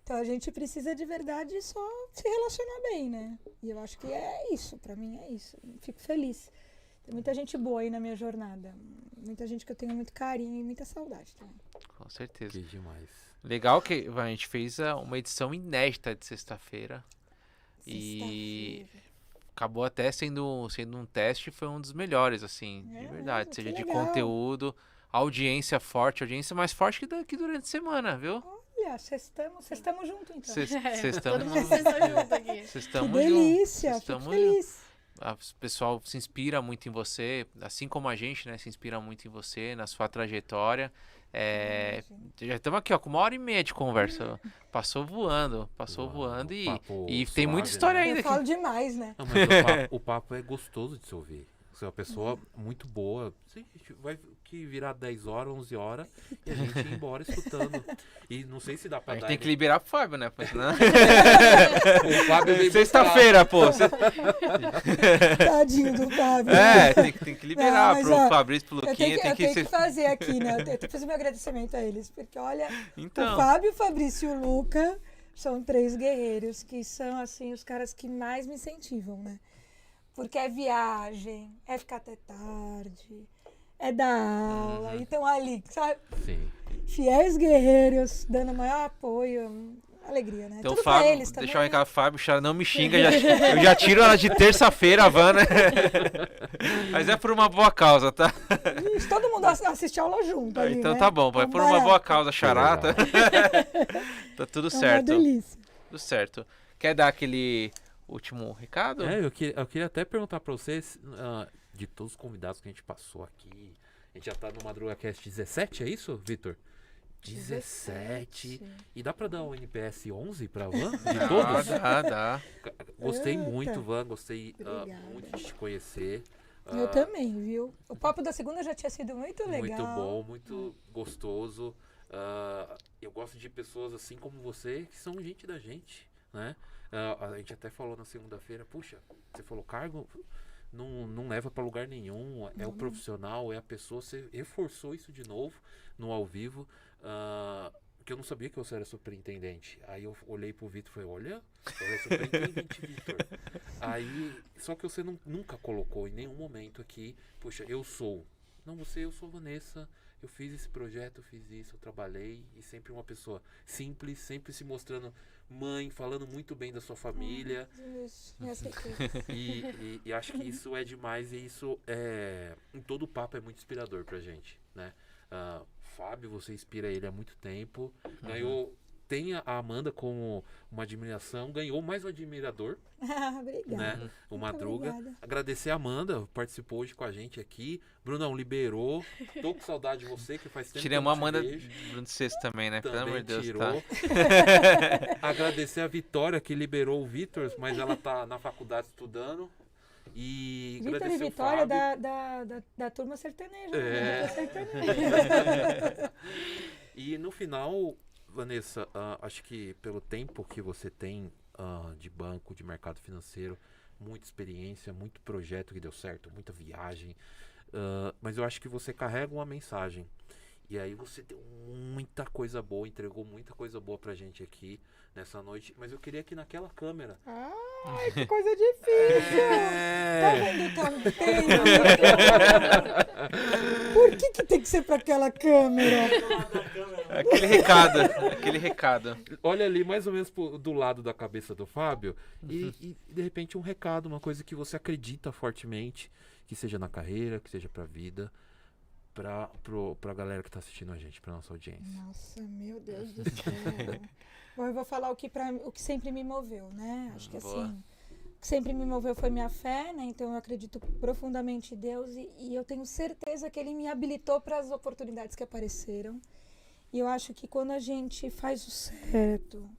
Então a gente precisa de verdade só se relacionar bem, né? E eu acho que é isso. Para mim é isso. Fico feliz. Tem muita gente boa aí na minha jornada. Muita gente que eu tenho muito carinho e muita saudade também. Com certeza. Que demais. Legal que a gente fez uma edição inédita de sexta-feira. E acabou até sendo um teste, foi um dos melhores, assim, de verdade. Seja de conteúdo, audiência forte, audiência mais forte que durante a semana, viu? Olha, vocês estamos juntos, então. Todo mundo junto aqui. Que delícia, fico feliz. O pessoal se inspira muito em você, assim como a gente, né? Se inspira muito em você, na sua trajetória. Já estamos aqui, ó, com 1h30 de conversa. Passou voando e tem muita história ainda. Eu falo demais, né? Não, mas o papo é gostoso de se ouvir. Você é uma pessoa muito boa. Você vai que virar 10 horas, 11 horas e a gente ir embora escutando. E não sei se dá pra A gente dar. tem que liberar pro Fábio, né? Senão... O Fábio veio sexta-feira, pô. Tadinho do Fábio. Tem que liberar pro Fabrício, pro Luquinha. Eu tenho que fazer aqui, né? Eu tenho que fazer meu agradecimento a eles. Porque, olha, então... o Fábio, o Fabrício e o Luca são 3 guerreiros que são, assim, os caras que mais me incentivam, né? Porque é viagem, é ficar até tarde, é dar aula. Então ali, sabe? Sim. Fiéis guerreiros, dando maior apoio, alegria, né? Então, tudo Fábio, pra eles também. deixar o recado, Fábio, Chara, não me xinga, eu já tiro ela de terça-feira, a van, né? Mas é por uma boa causa, tá? Isso, todo mundo assiste aula junto ali, então né? tá bom, é por uma boa causa, charata. Tá tudo certo. É uma delícia. Tudo certo. Quer dar aquele último recado? Eu queria até perguntar pra vocês, de todos os convidados que a gente passou aqui, a gente já tá no MadrugaCast 17, é isso, Vitor? 17. E dá pra dar um NPS 11 pra Van? De todos? Dá. Gostei muito, Van. Gostei muito de te conhecer. Eu também, viu? O papo da segunda já tinha sido muito legal. Muito bom, muito gostoso. Eu gosto de pessoas assim como você, que são gente da gente, né? A gente até falou na segunda-feira, puxa, você falou cargo... Não leva pra lugar nenhum, é o profissional, é a pessoa. Você reforçou isso de novo no ao vivo, porque eu não sabia que você era superintendente. Aí eu olhei pro Vitor e falei, olha, ele é superintendente, Vitor. Aí, só que você nunca colocou em nenhum momento aqui, puxa, eu sou Vanessa, eu fiz esse projeto, eu fiz isso, eu trabalhei, e sempre uma pessoa simples, sempre se mostrando mãe, falando muito bem da sua família. E acho que isso é demais, e isso em todo o papo é muito inspirador pra gente, né? Fábio, você inspira ele há muito tempo, ganhou, tem a Amanda como uma admiração, ganhou mais um admirador. Obrigada. Né? O Madruga. Agradecer a Amanda, participou hoje com a gente aqui. Brunão, liberou. Tô com saudade de você, que faz tempo. Tirei uma Amanda no sexto também, né? Também pelo amor de Deus. Tirou. Tá. Agradecer a Vitória, que liberou o Vitor, mas ela tá na faculdade estudando. E Vitor e agradecer Vitória o Fábio. da turma sertaneja. E no final, Vanessa, acho que pelo tempo que você tem de banco, de mercado financeiro, muita experiência, muito projeto que deu certo, muita viagem, mas eu acho que você carrega uma mensagem. E aí você deu muita coisa boa, entregou muita coisa boa pra gente aqui nessa noite. Mas eu queria que naquela câmera... Ai, que coisa difícil! Tá vendo tão feio? Por que tem que ser pra aquela câmera? Aquele recado. Olha ali mais ou menos do lado da cabeça do Fábio e de repente um recado, uma coisa que você acredita fortemente, que seja na carreira, que seja pra vida, pra galera que tá assistindo a gente, pra nossa audiência. Nossa, meu Deus do céu. Bom, eu vou falar o que sempre me moveu, né? Acho que assim, o que sempre me moveu foi minha fé, né? Então eu acredito profundamente em Deus e eu tenho certeza que Ele me habilitou para as oportunidades que apareceram. E eu acho que quando a gente faz o certo,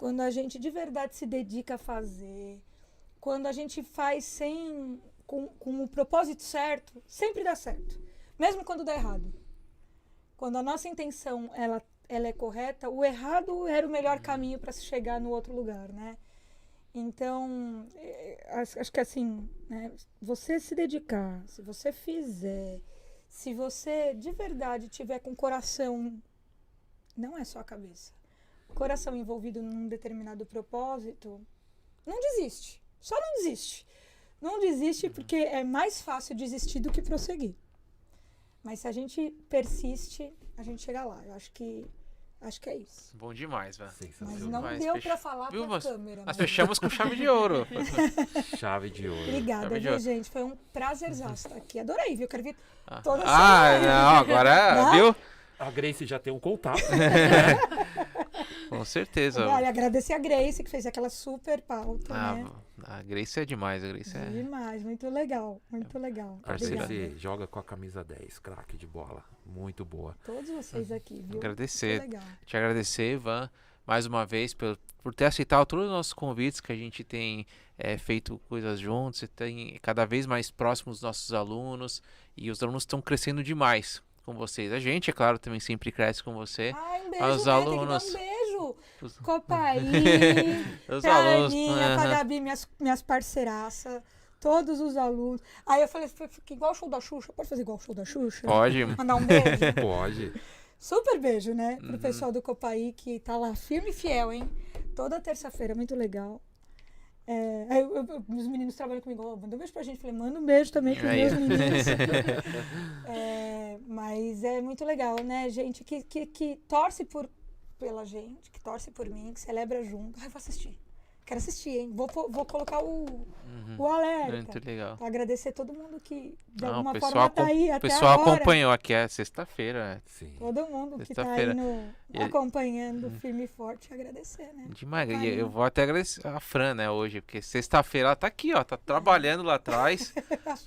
quando a gente de verdade se dedica a fazer, quando a gente faz com o propósito certo, sempre dá certo. Mesmo quando dá errado. Quando a nossa intenção ela é correta, o errado era o melhor caminho para se chegar no outro lugar, né? Então, acho que assim, né, você se dedicar, se você fizer, se você de verdade tiver com o coração, não é só a cabeça, o coração envolvido num determinado propósito, não desiste. Só não desiste. Não desiste porque é mais fácil desistir do que prosseguir. Mas se a gente persiste, a gente chega lá. Eu acho que é isso. Bom demais, velho. Mas não deu pra falar pra câmera. Nós fechamos com chave de ouro. Chave de ouro. Obrigada, viu, gente? Foi um prazerzaço estar aqui. Adorei, viu? Quero vir toda semana. Não, agora, viu? A Grace já tem um contato. Com certeza. Olha, agradecer a Grace, que fez aquela super pauta, né? A Grace é demais, a Grace é... Demais, muito legal, muito legal. A Grace joga com a camisa 10, craque de bola. Muito boa. Todos vocês aqui, viu? Te agradecer, Ivan, mais uma vez, por ter aceitado todos os nossos convites, que a gente tem feito coisas juntos, e tem cada vez mais próximos dos nossos alunos, e os alunos estão crescendo demais com vocês. A gente, é claro, também sempre cresce com você. Ai, um beijo, os alunos. Tem que dar um beijo. Copaí, os pra alunos, Aninha, pra Gabi, minhas parceiraças, todos os alunos. Aí eu falei, fica igual o show da Xuxa. Pode fazer igual o show da Xuxa? Pode. Mandar um beijo? Pode. Super beijo, né? Pro pessoal do Copaí, que tá lá firme e fiel, hein? Toda terça-feira, muito legal. Aí os meninos trabalham comigo, manda um beijo pra gente. Falei, manda um beijo também pros meus meninos. Mas é muito legal, né? Gente que torce pela gente, que torce por mim, que celebra junto. Ai, vou assistir. Quero assistir, hein? Vou colocar o alerta. Muito legal. Pra agradecer todo mundo que de Não, alguma forma tá aí até agora. O pessoal acompanhou aqui, sexta-feira. Sim. Todo mundo que tá aí acompanhando firme e forte, agradecer, né? Demais. E eu vou até agradecer a Fran, né, hoje, porque sexta-feira ela tá aqui, ó, tá trabalhando lá atrás.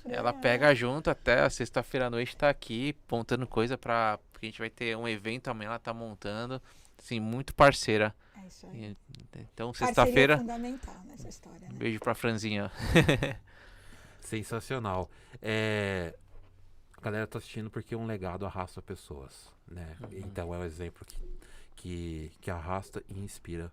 Ela pega junto até a sexta-feira à noite, tá aqui, montando coisa porque a gente vai ter um evento amanhã, ela tá montando. Assim, muito parceira. É isso aí. Então, sexta-feira. É fundamental nessa história, né? Um beijo pra Franzinha. Sensacional. A galera tá assistindo porque um legado arrasta pessoas, né? Então é um exemplo que arrasta e inspira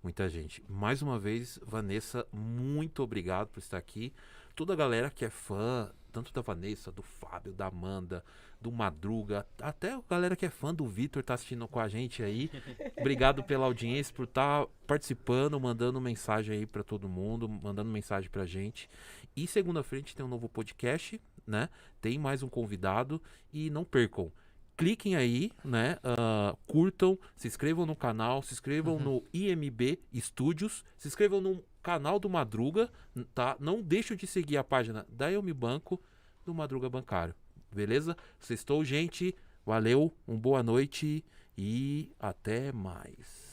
muita gente. Mais uma vez, Vanessa, muito obrigado por estar aqui. Toda a galera que é fã, tanto da Vanessa, do Fábio, da Amanda, do Madruga, até a galera que é fã do Vitor tá assistindo com a gente aí. Obrigado pela audiência, por estar participando, mandando mensagem aí para todo mundo, mandando mensagem pra gente. E segunda-feira a gente tem um novo podcast, né? Tem mais um convidado e não percam. Cliquem aí, né? Curtam, se inscrevam no canal, se inscrevam no IMB Studios, se inscrevam no canal do Madruga, tá? Não deixem de seguir a página da Eu Me Banco do Madruga Bancário. Beleza? Sextou, gente. Valeu, boa noite e até mais.